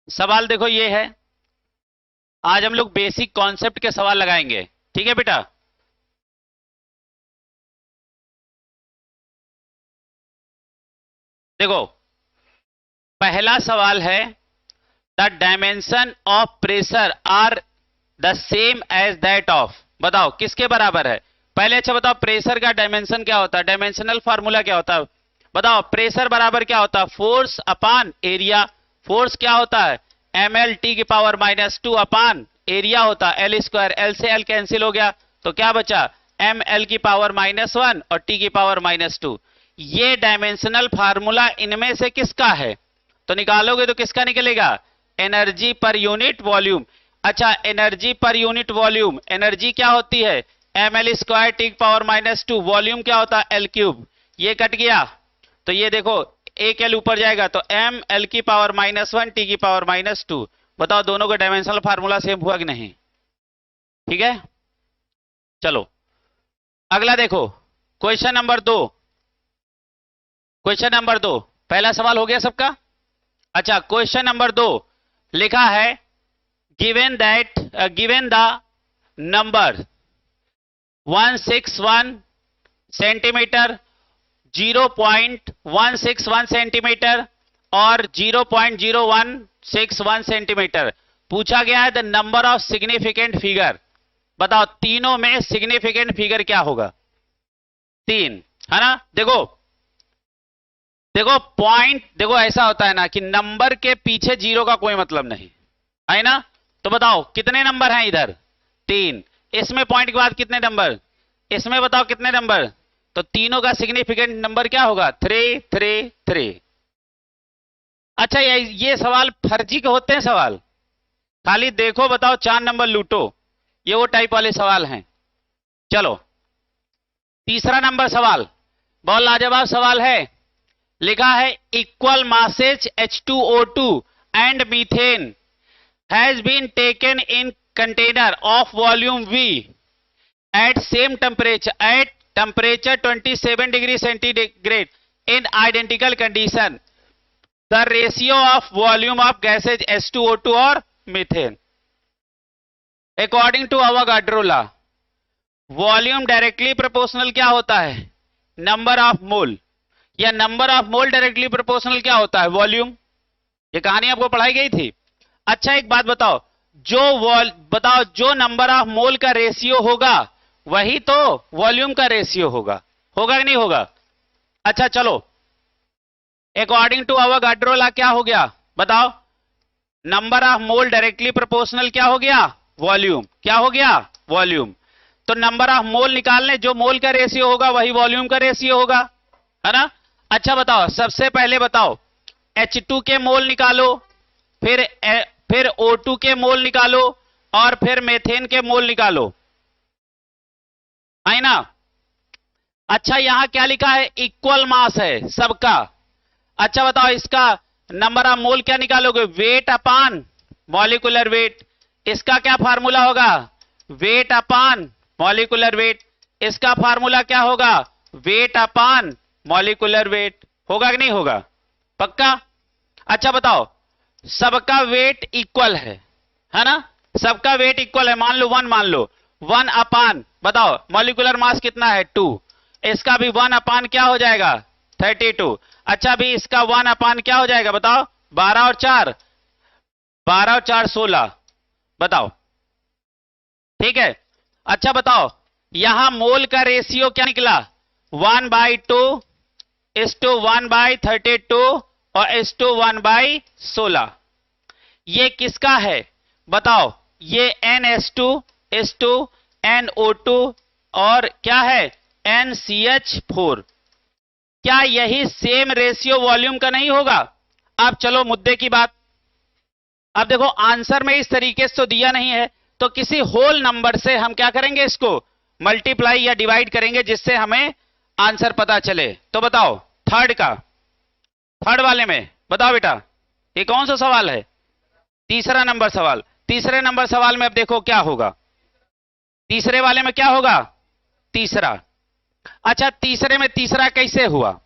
सवाल देखो ये है। आज हम लोग बेसिक कॉन्सेप्ट के सवाल लगाएंगे। ठीक है बेटा। देखो, पहला सवाल है, the dimension of pressure are the same as that of. बताओ किसके बराबर है। पहले अच्छा बताओ, प्रेशर का डायमेंशन क्या होता है, डायमेंशनल फार्मूला क्या होता है। बताओ प्रेशर बराबर क्या होता है, फोर्स अपान एरिया। फोर्स क्या होता है, एम एल टी की पावर -2 अपान एरिया होता है एल स्क्वायर। एल से एल कैंसिल हो गया तो क्या बचा, एम एल की पावर -1 और टी की पावर -2। ये डायमेंशनल फार्मूला इनमें से किसका है, तो निकालोगे तो किसका निकलेगा, एनर्जी पर यूनिट वॉल्यूम। अच्छा, energy per unit volume, energy क्या होती है, M L square T power -2, volume क्या होता है एल क्यूब। ये कट गया तो ये देखो, एक एल ऊपर जाएगा तो एम एल की पावर -1 टी की पावर -2। बताओ दोनों का डायमेंशनल फार्मूला सेम हुआ कि नहीं। ठीक है, चलो अगला देखो, क्वेश्चन नंबर 2। क्वेश्चन नंबर 2, पहला सवाल हो गया सबका। अच्छा, क्वेश्चन नंबर 2 लिखा है, given the number 161 centimetre, 0.161 centimetre और 0.0161 सेंटीमीटर। पूछा गया है the number of significant figure. बताओ तीनों में सिग्निफिकेंट फिगर क्या होगा, 3 है ना। देखो देखो पॉइंट, देखो ऐसा होता है ना कि नंबर के पीछे जीरो का कोई मतलब नहीं है ना। तो बताओ कितने नंबर हैं इधर, 3। इसमें पॉइंट के बाद कितने नंबर, इसमें बताओ कितने नंबर। तो तीनों का सिग्निफिकेंट नंबर क्या होगा, 3 3 3। अच्छा, ये सवाल फर्जी के होते हैं सवाल, खाली देखो बताओ 4 नंबर लूटो, ये वो टाइप वाले सवाल हैं। चलो तीसरा नंबर सवाल, बहुत लाजवाब सवाल है। लिखा है, equal masses H2O2 and methane has been taken in container of volume V at same temperature, at temperature 27 degree centigrade in identical condition, the ratio of volume of gases H2O2 और methane according to Avogadro law, volume directly proportional क्या होता है, number of mole, या number of mole directly proportional क्या होता है, volume. ये कहानी आपको पढ़ाई गई थी। अच्छा एक बात बताओ, बताओ जो नंबर ऑफ मोल का रेशियो होगा वही तो वॉल्यूम का रेशियो होगा, होगा कि नहीं होगा। अच्छा चलो, अकॉर्डिंग टू अवोगाड्रो लॉ क्या हो गया, बताओ number of mole directly proportional क्या हो गया, वॉल्यूम। क्या हो गया, वॉल्यूम। तो नंबर ऑफ मोल निकालने, जो मोल का रेशियो होगा वही वॉल्यूम का रेशियो होगा, है ना। अच्छा बताओ, सबसे पहले बताओ H2 के मोल निकालो, फिर O2 के मोल निकालो और फिर मेथेन के मोल निकालो, है ना। अच्छा यहां क्या लिखा है, इक्वल मास है सबका। अच्छा बताओ इसका नंबर ऑफ मोल क्या निकालोगे, वेट अपान मॉलिक्यूलर वेट। इसका क्या फार्मूला होगा, वेट अपान मॉलिक्यूलर वेट। इसका फार्मूला क्या होगा, वेट अपान मॉलिक्यूलर वेट। होगा कि नहीं होगा, पक्का। अच्छा बताओ, सबका वेट इक्वल है ना, सबका वेट इक्वल है। मान लो 1, मान लो 1 अपान, बताओ मॉलिक्यूलर मास कितना है 2, इसका भी 1 अपान क्या हो जाएगा 32। अच्छा भी इसका 1 अपान क्या हो जाएगा, बताओ 12 और 4, 12 और 4 16, बताओ ठीक है। अच्छा बताओ, यहां मोल का रेशियो क्या निकला, 1/2 is to 1/32 और is to 1/16। ये किसका है बताओ, ये NH2 is to NO2 और क्या है NCH4। क्या यही सेम रेशियो वॉल्यूम का नहीं होगा। अब चलो मुद्दे की बात। अब देखो आंसर में इस तरीके से तो दिया नहीं है, तो किसी होल नंबर से हम क्या करेंगे, इसको मल्टीप्लाई या डिवाइड करेंगे जिससे हमें आंसर पता चले। तो बताओ थर्ड वाले में बताओ बेटा, ये कौन सा सवाल है, तीसरा नंबर सवाल। तीसरे नंबर सवाल में अब देखो क्या होगा, तीसरे वाले में क्या होगा, तीसरा। अच्छा तीसरे में तीसरा कैसे हुआ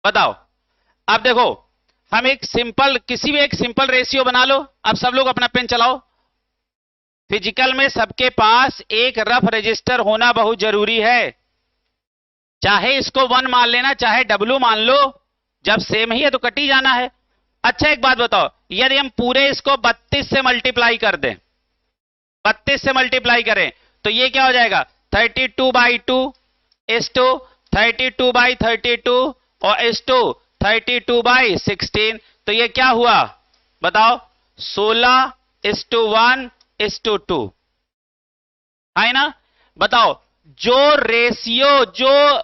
बताओ। अब देखो हम एक सिंपल, किसी भी एक सिंपल रेशियो बना लो। अब सब लोग अपना पेन चलाओ। फिजिकल में सबके पास एक रफ रजिस्टर होना बहुत जरूरी है। चाहे इसको 1 मान लेना, चाहे W मान लो, जब सेम ही है तो कट ही जाना है। अच्छा एक बात बताओ, यदि हम पूरे इसको 32 से मल्टीप्लाई कर दें, 32 से मल्टीप्लाई करें तो ये क्या हो जाएगा, 32/2 इस टू 32/32 और इस टू 32/16। तो ये क्या हुआ बताओ, 16:1:2 है ना। बताओ, जो रेशियो, जो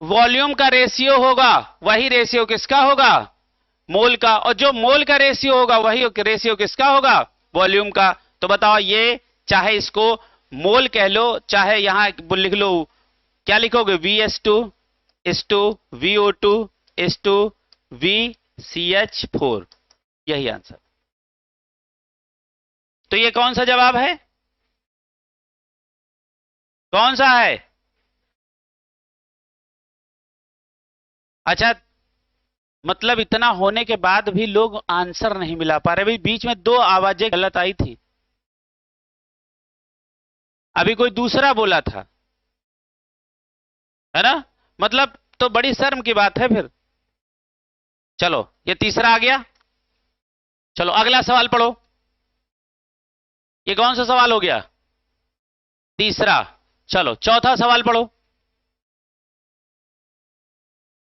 वॉल्यूम का रेशियो होगा वही रेशियो किसका होगा, मोल का। और जो मोल का रेशियो होगा वही रेशियो किसका होगा, वॉल्यूम का। तो बताओ, ये चाहे इसको मोल कह लो, चाहे यहां लिख लो, क्या लिखोगे, VS2:VO2:VCH4, यही आंसर। तो ये कौन सा जवाब है, कौन सा है। अच्छा, मतलब इतना होने के बाद भी लोग आंसर नहीं मिला पा रहे। भाई बीच में 2 आवाजें गलत आई थी, अभी कोई दूसरा बोला था, है ना। मतलब तो बड़ी शर्म की बात है फिर। चलो ये तीसरा आ गया। चलो अगला सवाल पढ़ो। ये कौन सा सवाल हो गया, तीसरा। चलो चौथा सवाल पढ़ो।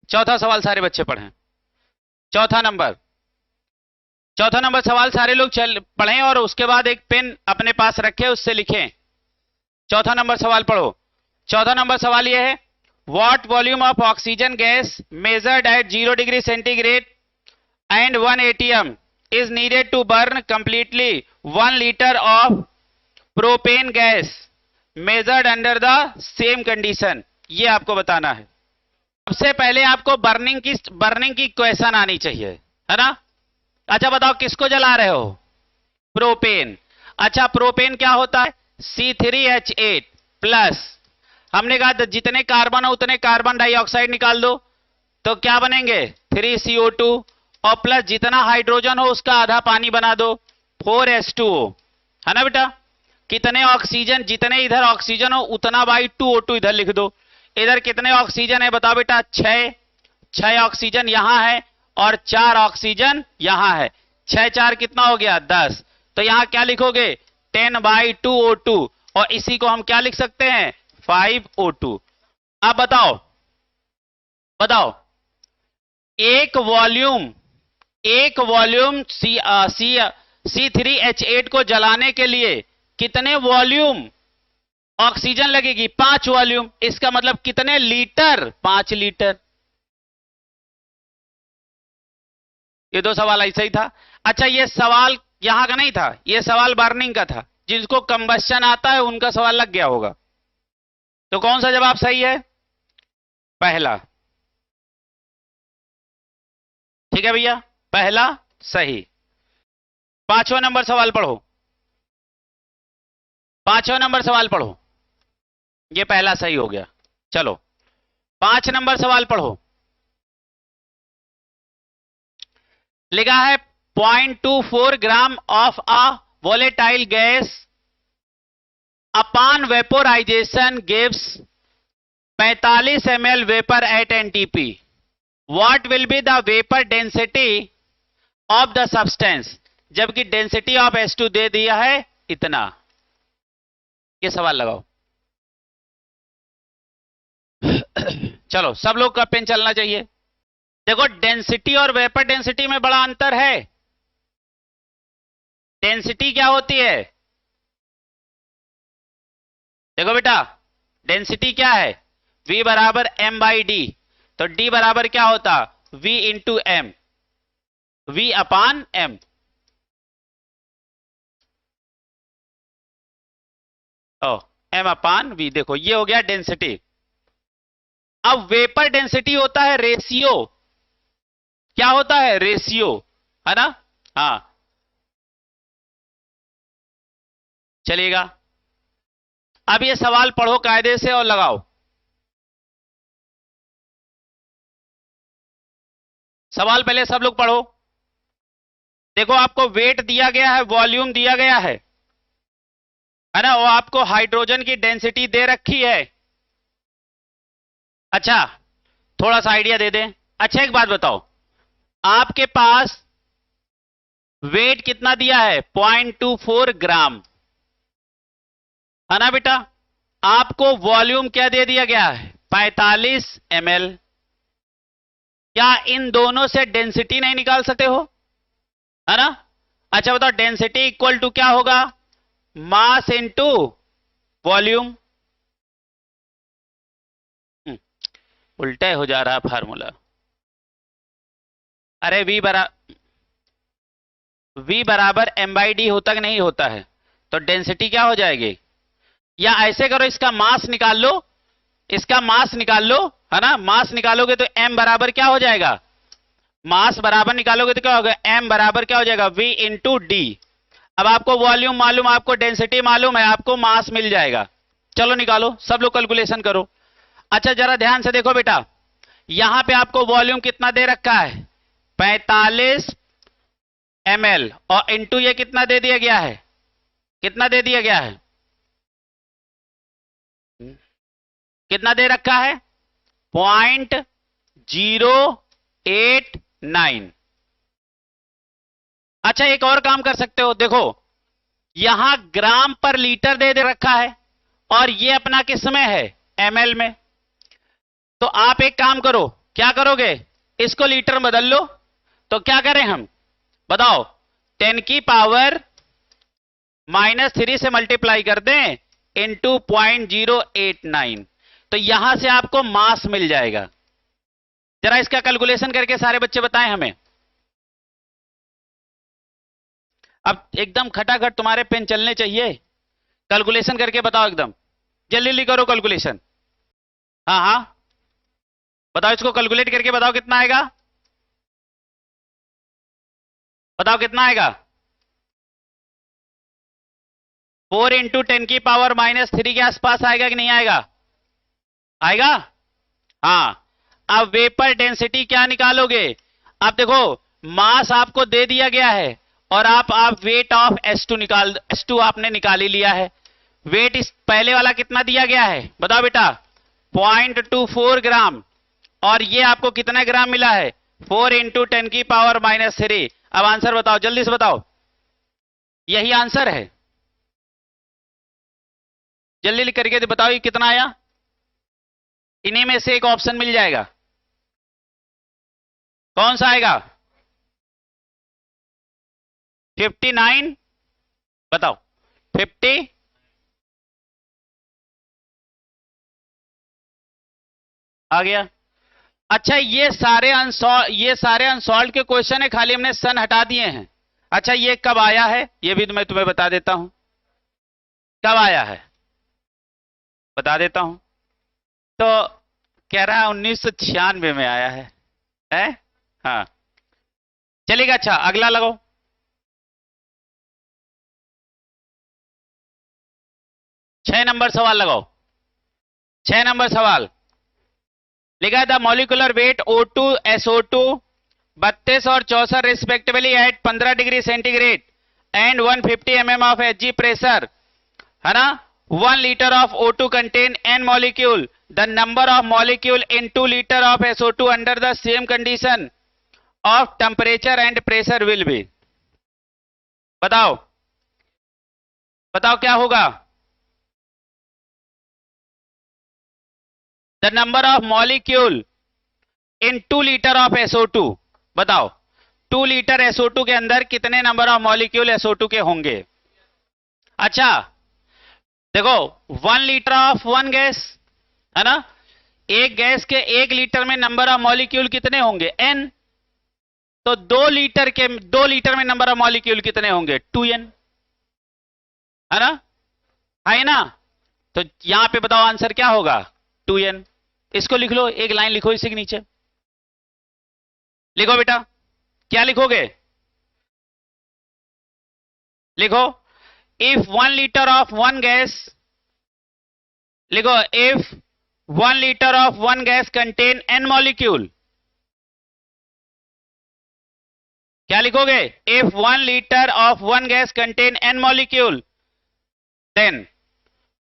चौथा सवाल सारे बच्चे पढ़ें। चौथा नंबर सवाल सारे लोग पढ़ें और उसके बाद एक पेन अपने पास रखें, उससे लिखें। चौथा नंबर सवाल पढ़ो। चौथा नंबर सवाल यह है, what volume of oxygen gas measured eight 0 degree centigrade and 1 atm is needed to burn completely 1 liter of propane gas measured under the same condition। ये आपको बताना है। सबसे पहले आपको बर्निंग की क्वेश्चन आनी चाहिए, है ना। अच्छा बताओ, किसको जला रहे हो, प्रोपेन। अच्छा प्रोपेन क्या होता है, C3H8 प्लस, हमने कहा जितने कार्बन हो उतने कार्बन डाइऑक्साइड निकाल दो, तो क्या बनेंगे 3CO2, और प्लस जितना हाइड्रोजन हो उसका आधा पानी बना दो, 4H2O, है ना बेटा। कितने ऑक्सीजन, जितने इधर ऑक्सीजन हो उतना बाई 2O2 इधर लिख दो। इधर कितने ऑक्सीजन है बताओ बेटा, 6 ऑक्सीजन यहां है और 4 ऑक्सीजन यहां है, 6 4 कितना हो गया 10। तो यहां क्या लिखोगे, 10/2O2, और इसी को हम क्या लिख सकते हैं, 5O2। अब बताओ एक वॉल्यूम C3H8 को जलाने के लिए कितने वॉल्यूम ऑक्सीजन लगेगी, 5 वॉल्यूम। इसका मतलब कितने लीटर, 5 लीटर। ये 2 सवाल ऐसा ही था। अच्छा ये सवाल यहां का नहीं था, ये सवाल बर्निंग का था। जिसको कंबस्शन आता है उनका सवाल लग गया होगा। तो कौन सा जवाब सही है, पहला। ठीक है भैया, पहला सही। 5वां नंबर सवाल पढ़ो। 5वां नंबर सवाल पढ़ो, ये पहला सही हो गया। चलो 5 नंबर सवाल पढ़ो। लिखा है 0.24 gram of a volatile gas upon vaporisation gives 45 ml vapour eight NTP। What will be the vapour density of the substance, जबकि डेंसिटी ऑफ H2 दे दिया है इतना। ये सवाल लगाओ। चलो सब लोग का पेन चलना चाहिए। देखो डेंसिटी और वेपर डेंसिटी में बड़ा अंतर है। डेंसिटी क्या होती है, देखो बेटा डेंसिटी क्या है, V बराबर M/D। तो D बराबर क्या होता, V इंटू M, V अपान M। M अपान V, देखो ये हो गया डेंसिटी। अब वेपर डेंसिटी होता है रेशियो, क्या होता है, रेशियो, है ना। हाँ चलेगा। अब ये सवाल पढ़ो कायदे से और लगाओ। सवाल पहले सब लोग पढ़ो। देखो आपको वेट दिया गया है, वॉल्यूम दिया गया है ना, वो आपको हाइड्रोजन की डेंसिटी दे रखी है। अच्छा थोड़ा सा आइडिया दे दें। अच्छा एक बात बताओ, आपके पास वेट कितना दिया है? 0.24 ग्राम, है ना बेटा। आपको वॉल्यूम क्या दे दिया गया है? 45 ml। क्या इन दोनों से डेंसिटी नहीं निकाल सकते हो? है ना। अच्छा बताओ, डेंसिटी इक्वल टू क्या होगा? Mass into volume. उल्टा हो जा रहा फार्मूला। अरे वी बराबर एम बाई डी होता कि नहीं होता है? तो डेंसिटी क्या हो जाएगी? या ऐसे करो, इसका मास निकाल लो, इसका मास निकाल लो, है ना। मास निकालोगे तो m बराबर क्या हो जाएगा? मास बराबर निकालोगे तो क्या होगा? m बराबर क्या हो जाएगा? v into D. अब आपको वॉल्यूम मालूम, आपको डेंसिटी मालूम है, आपको मास मिल जाएगा। चलो निकालो, सब लोग कैलकुलेशन करो। अच्छा जरा ध्यान से देखो बेटा, यहां पे आपको वॉल्यूम कितना दे रखा है? 45 ml, और इंटू ये कितना दे दिया गया है? कितना दे दिया गया है? कितना दे रखा है? 0.089। अच्छा एक और काम कर सकते हो, देखो यहां ग्राम पर लीटर दे रखा है, और ये अपना किस में है? ml में। तो आप एक काम करो, क्या करोगे? इसको लीटर में बदल लो। तो क्या करें हम, बताओ? 10 की पावर -3 से मल्टीप्लाई कर दें इंटू 0.089, तो यहां से आपको मास मिल जाएगा। जरा इसका कैलकुलेशन करके सारे बच्चे बताएं हमें। अब एकदम खटाखट तुम्हारे पेन चलने चाहिए, कैलकुलेशन करके बताओ एकदम जल्दी जल्दी करो कैलकुलेशन। हाँ हाँ बताओ, इसको कैलकुलेट करके बताओ कितना आएगा? बताओ कितना आएगा? 4 इंटू 10 की पावर -3 के आसपास आएगा कि नहीं आएगा? आएगा। हाँ। अब वेपर डेंसिटी क्या निकालोगे? अब देखो मास आपको दे दिया गया है, और आप वेट ऑफ S2 आपने निकाल ही लिया है। वेट इस पहले वाला कितना दिया गया है बताओ बेटा? 0.24 ग्राम, और ये आपको कितना ग्राम मिला है? 4 इंटू 10 की पावर -3। अब आंसर बताओ, जल्दी से बताओ, यही आंसर है। जल्दी करके तो बताओ ये कितना आया? इन्हीं में से एक ऑप्शन मिल जाएगा, कौन सा आएगा? 59। बताओ 50। आ गया। अच्छा ये सारे अनसॉल्व के क्वेश्चन है, खाली हमने सन हटा दिए हैं। अच्छा ये कब आया है ये भी मैं तुम्हें बता देता हूं, कब आया है बता देता हूं। तो कह रहा है 1996 में आया है? हाँ चलेगा। अच्छा अगला लगाओ। 6 नंबर सवाल लगाओ। 6 नंबर सवाल लिखा है the molecular weight O2 SO2 32 और 64 respectively at 15 degree centigrade and 150 mm of Hg pressure, है ना। 1 litre of O2 contain n molecule, the number of molecule in 2 litre of SO2 under the same condition of temperature and pressure will be. बताओ बताओ क्या होगा? The number of molecule in 2 litre of SO2। बताओ 2 litre SO2 के अंदर कितने number of molecule SO2 के होंगे? अच्छा देखो 1 लीटर ऑफ 1 गैस, है ना। एक गैस के 1 लीटर में नंबर ऑफ मॉलिक्यूल कितने होंगे? n। तो 2 लीटर में नंबर ऑफ मॉलिक्यूल कितने होंगे? 2n, है ना। है ना। तो यहां पे बताओ आंसर क्या होगा? 2n। इसको लिख लो, एक लाइन लिखो इसी के नीचे, लिखो बेटा। क्या लिखोगे? लिखो इफ 1 लीटर ऑफ 1 गैस, लिखो if 1 litre of 1 gas contain n molecule, क्या लिखोगे? If 1 litre of one gas contain n molecule, then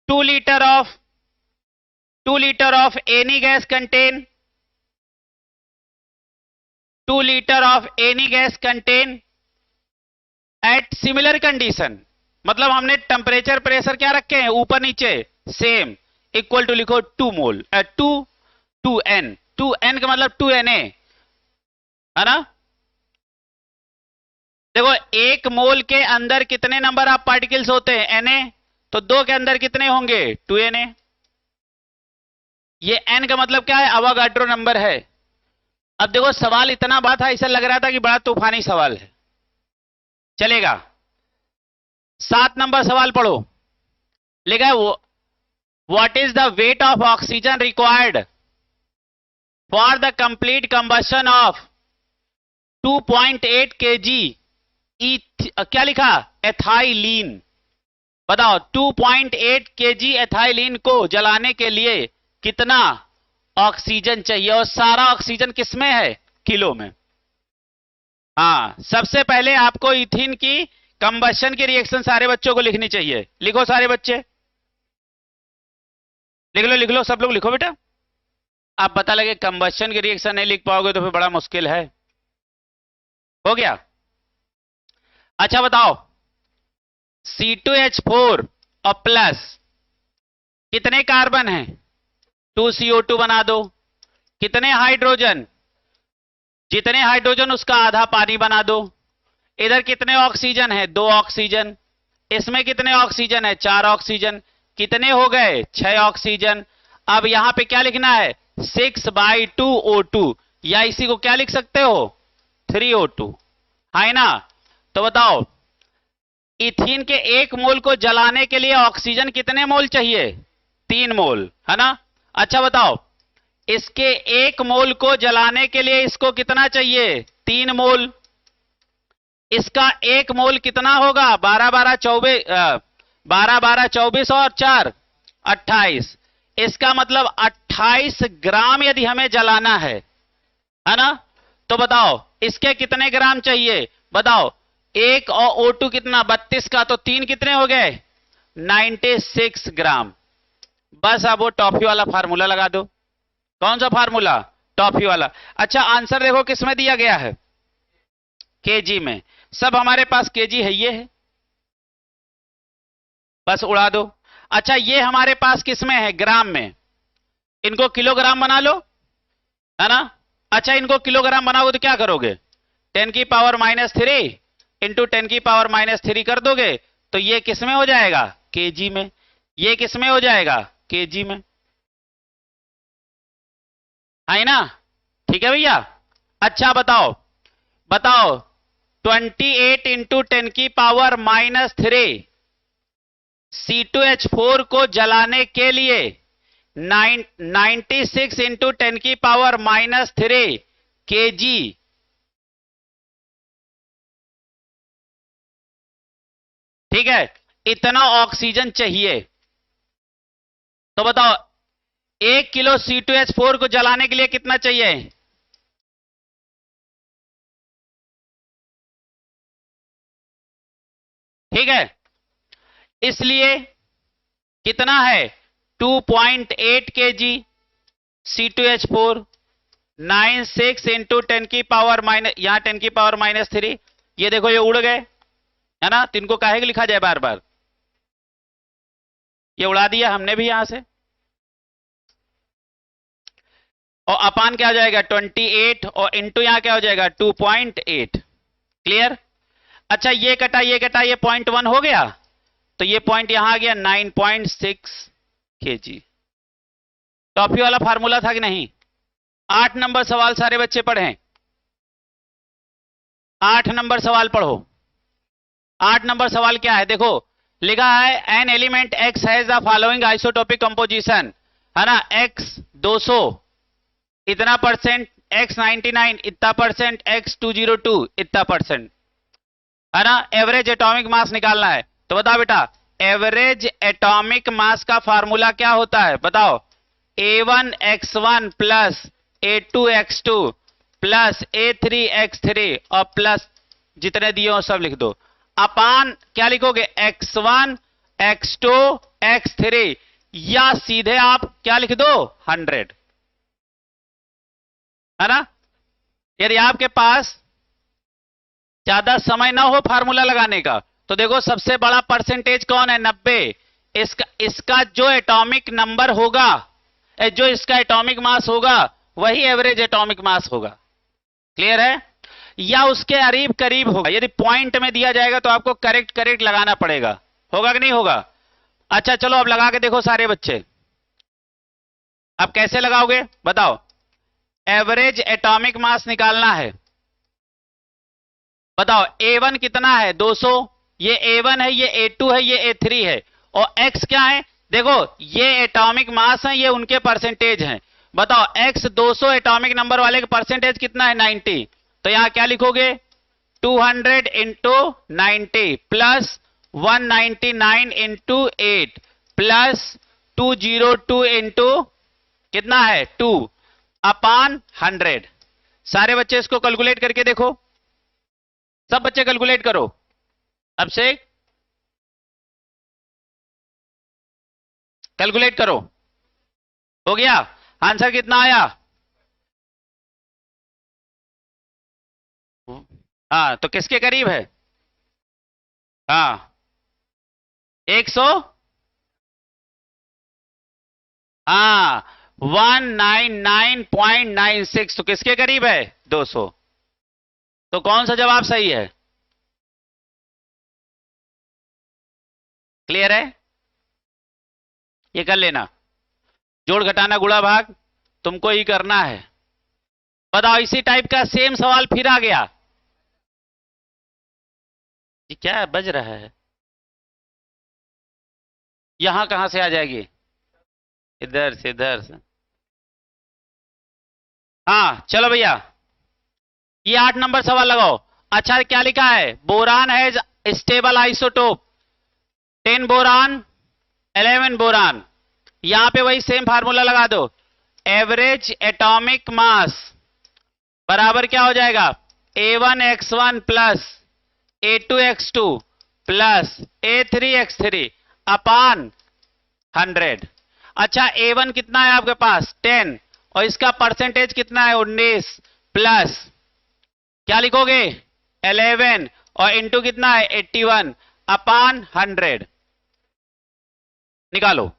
2 litre of any gas contain 2 litre of any gas contain at similar condition. मतलब हमने temperature pressure क्या रखे हैं? ऊपर नीचे same, equal to लिखो 2 मोल 2n का मतलब 2Na है ना। देखो एक मोल के अंदर कितने नंबर ऑफ पार्टिकल्स होते हैं? Na, तो 2 के अंदर कितने होंगे? 2Na। ये n का मतलब क्या है? अवोगाड्रो नंबर है। अब देखो सवाल इतना बड़ा था, ऐसा लग रहा था कि बड़ा तूफानी सवाल है। चलेगा। 7 नंबर सवाल पढ़ो। लिखा है what is the weight of oxygen required for the complete combustion of 2.8 kg क्या लिखा? एथाइलीन। बताओ 2.8 kg एथाइलीन को जलाने के लिए कितना ऑक्सीजन चाहिए? और सारा ऑक्सीजन किसमें है? किलो में। हाँ, सबसे पहले आपको इथीन की कंबशन की रिएक्शन सारे बच्चों को लिखनी चाहिए। लिखो सारे बच्चे, लिख लो सब लोग लिखो बेटा। आप पता लगे कंबशन की रिएक्शन नहीं लिख पाओगे तो फिर बड़ा मुश्किल है। हो गया? अच्छा बताओ C2H4 और प्लस कितने कार्बन हैं? 2 CO2 बना दो। कितने हाइड्रोजन? जितने हाइड्रोजन उसका आधा पानी बना दो। इधर कितने ऑक्सीजन है? 2 ऑक्सीजन। इसमें कितने ऑक्सीजन है? 4 ऑक्सीजन। कितने हो गए? 6 ऑक्सीजन। अब यहां पे क्या लिखना है? 6/2 O2, या इसी को क्या लिख सकते हो? 3 O2 है ना। तो बताओ इथीन के 1 मोल को जलाने के लिए ऑक्सीजन कितने मोल चाहिए? 3 मोल है ना। अच्छा बताओ इसके 1 मोल को जलाने के लिए इसको कितना चाहिए? 3 मोल। इसका 1 मोल कितना होगा? 12 24 और 4 28। इसका मतलब 28 ग्राम यदि हमें जलाना है ना। तो बताओ इसके कितने ग्राम चाहिए? बताओ 1 और O2 कितना? 32 का, तो 3 कितने हो गए? 96 ग्राम। बस अब वो टॉफी वाला फार्मूला लगा दो। कौन सा फार्मूला? टॉफी वाला। अच्छा आंसर देखो किसमें दिया गया है? केजी में। सब हमारे पास केजी है, ये है, बस उड़ा दो। अच्छा ये हमारे पास किसमें है? ग्राम में। इनको किलोग्राम बना लो है ना। अच्छा इनको किलोग्राम बनाओगे तो क्या करोगे? 10⁻³ इंटू 10⁻³ कर दोगे तो ये किसमें हो जाएगा? केजी में। ये किसमें हो जाएगा? केजी में, है ना। ठीक है भैया। अच्छा बताओ 28 इंटू 10⁻³ C2H4 को जलाने के लिए 96 इंटू 10⁻³ केजी ठीक है, इतना ऑक्सीजन चाहिए। तो बताओ 1 किलो C2H4 को जलाने के लिए कितना चाहिए? ठीक है, इसलिए कितना है? 2.8 kg C2H4 96 इंटू 10⁻, यहां 10⁻³ ये देखो ये उड़ गए है ना। तो इनको काहे के लिखा जाए बार बार? ये उड़ा दिया हमने भी यहां से। और अपान क्या हो जाएगा? 28 और इंटू यहां क्या हो जाएगा? 2.8। क्लियर? अच्छा ये कटा ये 0.1 हो गया, तो ये पॉइंट यहां आ गया 9.6 kg। टॉफी वाला फार्मूला था कि नहीं? 8 नंबर सवाल सारे बच्चे पढ़ें। 8 नंबर सवाल पढ़ो। 8 नंबर सवाल क्या है? देखो लिखा है an element x has the following isotopic composition है ना। x 200 इतना परसेंट, x 99 इतना परसेंट, x 202 इतना परसेंट है ना। एवरेज एटॉमिक मास निकालना है। तो बताओ बेटा एवरेज एटॉमिक मास का फार्मूला क्या होता है? बताओ A1x1 plus A2x2 plus A3x3 और प्लस जितने दिए हो सब लिख दो, अपान क्या लिखोगे, x1 x2 x3, या सीधे आप क्या लिख दो 100, है ना। यदि आपके पास ज्यादा समय ना हो फार्मूला लगाने का तो देखो सबसे बड़ा परसेंटेज कौन है, 90। इसका जो एटॉमिक नंबर होगा, जो इसका एटॉमिक मास होगा वही एवरेज एटॉमिक मास होगा। क्लियर है, या उसके करीब करीब होगा। यदि पॉइंट में दिया जाएगा तो आपको करेक्ट लगाना पड़ेगा, होगा कि नहीं होगा। अच्छा चलो अब लगा के देखो सारे बच्चे, अब कैसे लगाओगे बताओ। एवरेज एटॉमिक मास निकालना है, बताओ A1 कितना है 200, ये A1 है, ये A2 है, ये A3 है, और X क्या है, देखो ये एटॉमिक मास है, ये उनके परसेंटेज हैं। बताओ X 200 एटॉमिक नंबर वाले का परसेंटेज कितना है 90, तो यहां क्या लिखोगे 200 into 90 plus 199 into 8 plus 202 into कितना है 2 अपान 100। सारे बच्चे इसको कैलकुलेट करके देखो, सब बच्चे कैलकुलेट करो। अब से कैलकुलेट करो, हो गया आंसर कितना आया। हाँ तो किसके करीब है, हाँ 100, हाँ 199.96, तो किसके करीब है 200। तो कौन सा जवाब सही है, क्लियर है, ये कर लेना। जोड़ घटाना गुणा भाग तुमको ही करना है। बताओ इसी टाइप का सेम सवाल फिर आ गया, ये क्या बज रहा है, यहां कहां से आ जाएगी, इधर से इधर से। हाँ चलो भैया ये 8 नंबर सवाल लगाओ। अच्छा क्या लिखा है, बोरान है स्टेबल आइसोटोप, 10 बोरान 11 बोरान। यहां पे वही सेम फार्मूला लगा दो, एवरेज एटॉमिक मास बराबर क्या हो जाएगा, A1x1 plus A2x2 plus A3x3 अपान 100। अच्छा A1 कितना है आपके पास 10, और इसका परसेंटेज कितना है 19 प्लस क्या लिखोगे 11, और इंटू कितना है 81 अपान 100। निकालो,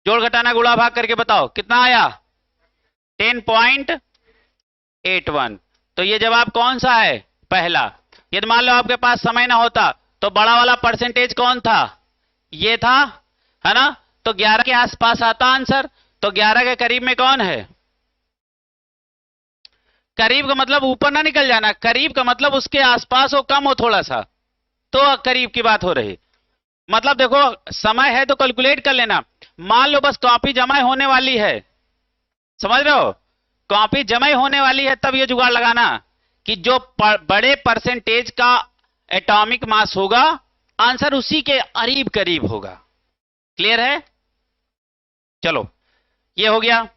जोड़ घटाना गुणा भाग करके बताओ कितना आया 10.81। तो ये जवाब कौन सा है, पहला। यदि मान लो आपके पास समय ना होता तो बड़ा वाला परसेंटेज कौन था, ये था, है ना। तो 11 के आसपास आता आंसर, तो 11 के करीब में कौन है, करीब का मतलब ऊपर ना निकल जाना, करीब का मतलब उसके आसपास हो, कम हो थोड़ा सा, तो करीब की बात हो रही। मतलब देखो समय है तो कैलकुलेट कर लेना। मान लो बस कॉपी जमा होने वाली है, समझ रहे हो, कॉपी जमा होने वाली है, तब ये जुगाड़ लगाना कि जो बड़े परसेंटेज का एटॉमिक मास होगा आंसर उसी के करीब करीब होगा। क्लियर है, चलो ये हो गया।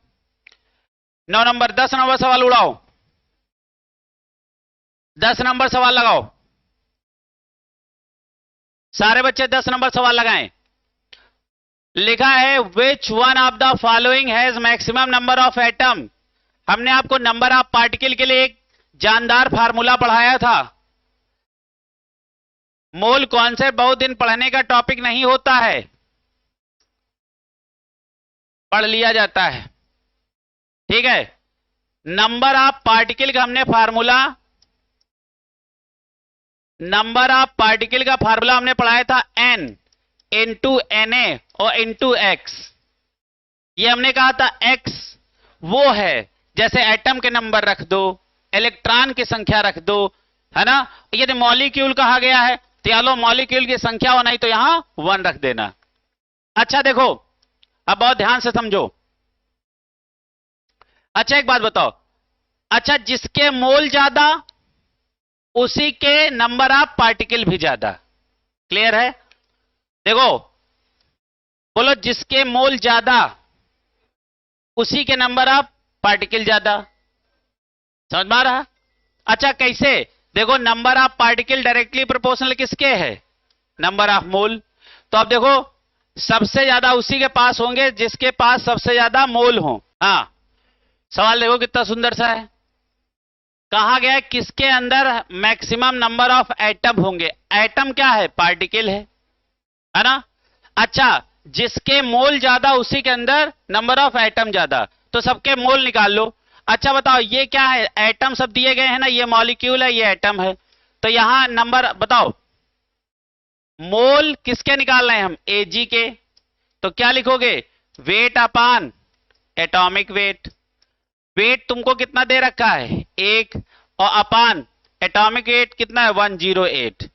9 नंबर 10 नंबर सवाल उड़ाओ, 10 नंबर सवाल लगाओ, सारे बच्चे 10 नंबर सवाल लगाएं। लिखा है which one of the following has maximum number of atom. हमने आपको नंबर ऑफ पार्टिकल के लिए एक जानदार फार्मूला पढ़ाया था। मोल कॉन्सेप्ट बहुत दिन पढ़ने का टॉपिक नहीं होता है, पढ़ लिया जाता है, ठीक है। नंबर ऑफ पार्टिकल का हमने फार्मूला, नंबर ऑफ पार्टिकल का फार्मूला हमने पढ़ाया था n इंटू Na और इंटू x। ये हमने कहा था x वो है जैसे एटम के नंबर रख दो, इलेक्ट्रॉन की संख्या रख दो, है ना। यदि मॉलिक्यूल कहा गया है तो यालो मॉलिक्यूल की संख्या हो, नहीं तो यहां 1 रख देना। अच्छा देखो अब बहुत ध्यान से समझो। अच्छा एक बात बताओ, अच्छा जिसके मोल ज्यादा उसी के नंबर ऑफ पार्टिकल भी ज्यादा। क्लियर है, देखो बोलो जिसके मोल ज्यादा उसी के नंबर ऑफ पार्टिकल ज्यादा, समझ में आ रहा। अच्छा कैसे, देखो number of particle directly proportional किसके है, नंबर ऑफ मोल। तो अब देखो सबसे ज्यादा उसी के पास होंगे जिसके पास सबसे ज्यादा मोल हो। हाँ, सवाल देखो कितना सुंदर सा है। कहा गया है किसके अंदर मैक्सिमम नंबर ऑफ एटम होंगे। एटम क्या है, पार्टिकल है ना। अच्छा, जिसके मोल ज्यादा उसी के अंदर नंबर ऑफ एटम ज्यादा, तो सबके मोल निकाल लो। अच्छा बताओ ये क्या है, एटम सब दिए गए हैं ना, ये मॉलिक्यूल है, ये एटम है। तो यहां नंबर बताओ, मोल किसके निकाल रहे हैं हम, Ag के। तो क्या लिखोगे, वेट अपान एटॉमिक वेट। वेट तुमको कितना दे रखा है, 1, और अपान एटॉमिक वेट कितना है, 108।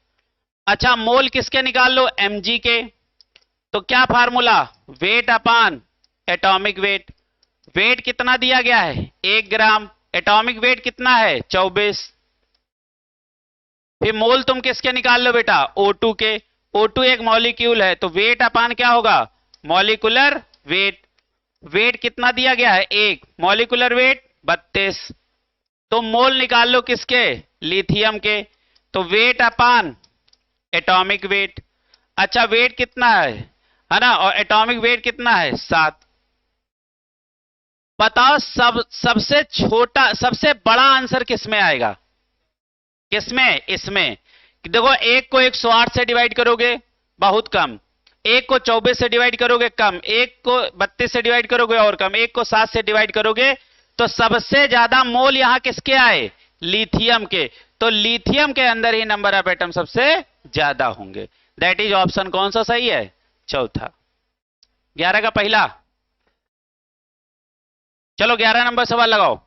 अच्छा, मोल किसके निकाल लो, Mg के। तो क्या फार्मूला, वेट अपान एटॉमिक वेट। वेट कितना दिया गया है, 1 ग्राम, एटॉमिक वेट कितना है, 24। फिर मोल तुम किसके निकाल लो बेटा, O2 के। O2 एक मॉलिक्यूल है, तो वेट अपान क्या होगा, मॉलिक्यूलर वेट। वेट कितना दिया गया है, 1, मॉलिक्यूलर वेट 32। तो मोल निकाल लो किसके, लिथियम के। तो वेट अपान एटॉमिक वेट। अच्छा, वेट कितना है ना, और एटॉमिक वेट कितना है, 7। बताओ सबसे छोटा सबसे बड़ा आंसर किसमें आएगा, किसमें, इसमें। देखो 1 को 108 से डिवाइड करोगे बहुत कम, 1 को 24 से डिवाइड करोगे कम, 1 को 32 से डिवाइड करोगे और कम, 1 को 7 से डिवाइड करोगे तो सबसे ज्यादा मोल यहां किसके आए, लिथियम के। तो लिथियम के अंदर ही नंबर ऑफ एटम सबसे ज्यादा होंगे। दैट इज ऑप्शन कौन सा सही है, चौथा। 11 का पहला। चलो 11 नंबर सवाल लगाओ,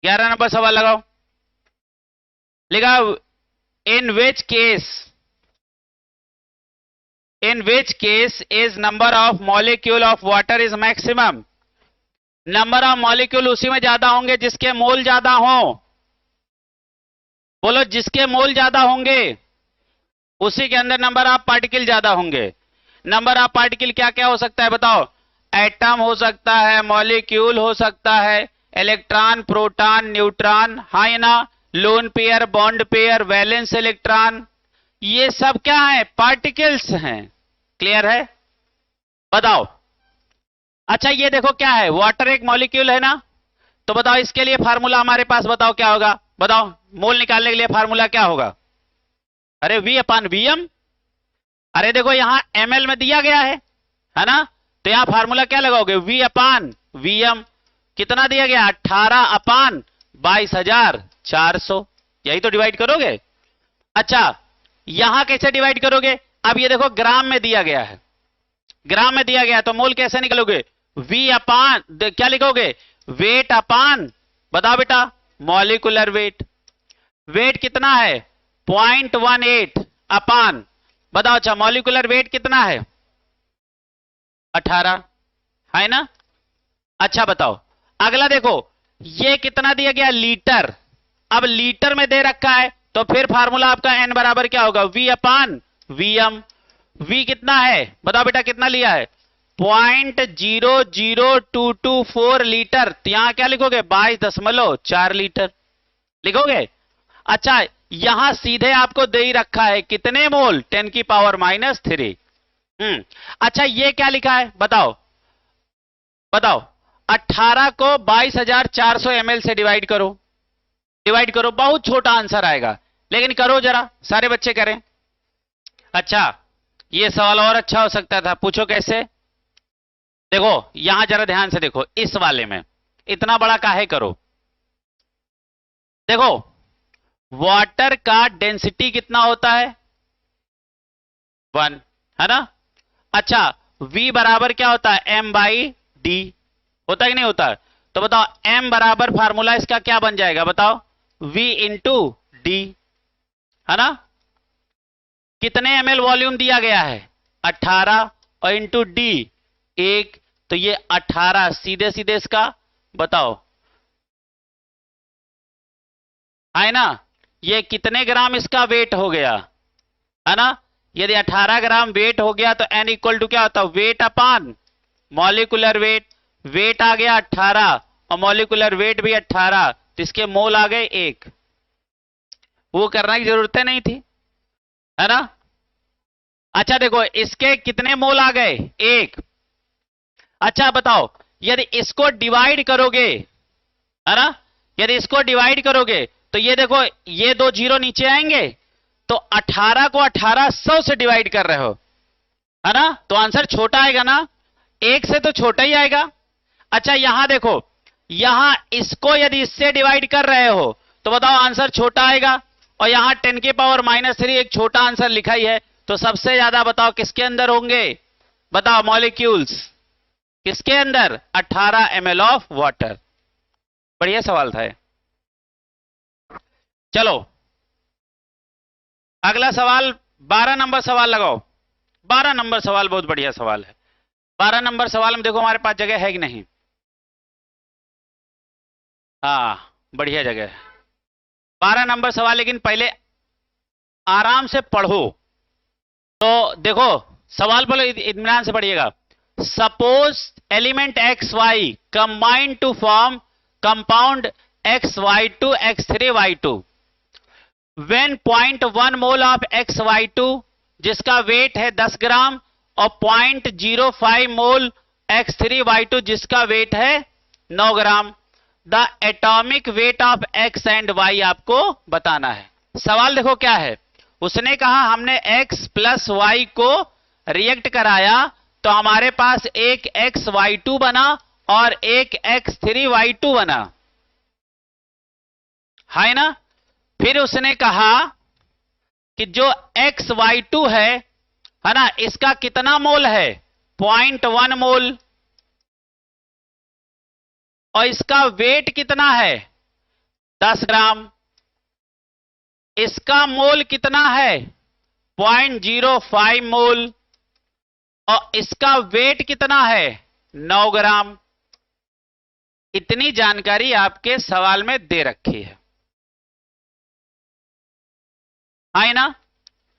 11 नंबर सवाल लगाओ। लिखा, in which case is number of molecule of water is maximum. Number of molecule उसी में ज्यादा होंगे जिसके मोल ज्यादा हो। बोलो, जिसके मोल ज्यादा होंगे उसी के अंदर नंबर ऑफ पार्टिकल ज्यादा होंगे। नंबर ऑफ पार्टिकल क्या क्या हो सकता है बताओ, एटम हो सकता है, मॉलिक्यूल हो सकता है, इलेक्ट्रॉन, प्रोटॉन, न्यूट्रॉन, हाँ है ना, lone pair, bond pair, valence electron, ये सब क्या है, पार्टिकल्स हैं। क्लियर है, बताओ। अच्छा ये देखो क्या है, वाटर एक मॉलिक्यूल है ना, तो बताओ इसके लिए फार्मूला हमारे पास बताओ क्या होगा, बताओ मोल निकालने के लिए फार्मूला क्या होगा। अरे V अपान Vm। अरे देखो यहां ml में दिया गया है ना, तो यहां फार्मूला क्या लगाओगे, V अपान Vm। कितना दिया गया, 18 अपान 22,400, यही तो डिवाइड करोगे। अच्छा यहां कैसे डिवाइड करोगे, अब ये देखो ग्राम में दिया गया है, ग्राम में दिया गया तो मोल कैसे निकलोगे, V अपान क्या लिखोगे, वेट अपान, बताओ बेटा, मॉलिक्यूलर वेट। वेट कितना है, 0.18 अपान, बताओ। अच्छा मॉलिक्यूलर वेट कितना है, 18 है ना। अच्छा बताओ अगला देखो, ये कितना दिया गया, लीटर। अब लीटर में दे रखा है तो फिर फार्मूला आपका n बराबर क्या होगा, V अपान Vm। V कितना है बताओ बेटा, कितना लिया है, 0.00224 लीटर। तो यहां क्या लिखोगे, 22.4 लीटर लिखोगे। अच्छा यहां सीधे आपको दे ही रखा है कितने मोल, 10 की पावर -3। अच्छा ये क्या लिखा है बताओ, बताओ 18 को 22,400 ml से डिवाइड करो, डिवाइड करो, बहुत छोटा आंसर आएगा, लेकिन करो जरा, सारे बच्चे करें। अच्छा ये सवाल और अच्छा हो सकता था, पूछो कैसे। देखो यहां जरा ध्यान से देखो, इस वाले में इतना बड़ा काहे करो। देखो वाटर का डेंसिटी कितना होता है, 1 है ना। अच्छा V बराबर क्या होता है, m/d होता है कि नहीं होता है। तो बताओ m बराबर फार्मूला इसका क्या बन जाएगा बताओ, V इंटू डी, है ना। कितने ml वॉल्यूम दिया गया है, 18, और इंटू डी 1, तो ये 18 सीधे सीधे इसका बताओ, है ना। ये कितने ग्राम इसका वेट हो गया, है ना। यदि 18 ग्राम वेट हो गया तो n इक्वल टू क्या होता है, वेट अपान मॉलिक्यूलर वेट। वेट आ गया 18 और मॉलिक्यूलर वेट भी 18, तो इसके मोल आ गए 1। वो करने की जरूरत नहीं थी, है ना। अच्छा देखो इसके कितने मोल आ गए, 1। अच्छा बताओ यदि इसको डिवाइड करोगे, है ना, यदि इसको डिवाइड करोगे तो ये देखो ये 2 जीरो नीचे आएंगे, तो 18 को 1800 से डिवाइड कर रहे हो, है ना, तो आंसर छोटा आएगा ना, 1 से तो छोटा ही आएगा। अच्छा यहां देखो, यहां इसको यदि इससे डिवाइड कर रहे हो तो बताओ आंसर छोटा आएगा, और यहां 10 की पावर -3 एक छोटा आंसर लिखा ही है, तो सबसे ज्यादा बताओ किसके अंदर होंगे, बताओ मॉलिक्यूल्स किसके अंदर, 18 ml ऑफ वाटर। बढ़िया सवाल था ये। चलो अगला सवाल 12 नंबर सवाल लगाओ। 12 नंबर सवाल बहुत बढ़िया सवाल है। 12 नंबर सवाल में देखो हमारे पास जगह है कि नहीं, हाँ बढ़िया जगह है। 12 नंबर सवाल, लेकिन पहले आराम से पढ़ो। तो देखो सवाल बोलो, इत्मीनान से पढ़िएगा। Suppose element XY combine to form compound XY2 X3Y2 when 0.1 mole of XY2 जिसका वेट है 10 ग्राम और 0.05 मोल X3Y2 जिसका वेट है 9 gram. The atomic weight of X and Y आपको बताना है। सवाल देखो क्या है, उसने कहा हमने X प्लस Y को रिएक्ट कराया तो हमारे पास एक XY2 बना और एक X3Y2 बना, है ना। फिर उसने कहा कि जो XY2 है ना, इसका कितना मोल है, 0.1 मोल, और इसका वेट कितना है 10 ग्राम, इसका मोल कितना है 0.05 मोल, और इसका वेट कितना है 9 ग्राम। इतनी जानकारी आपके सवाल में दे रखी है ना,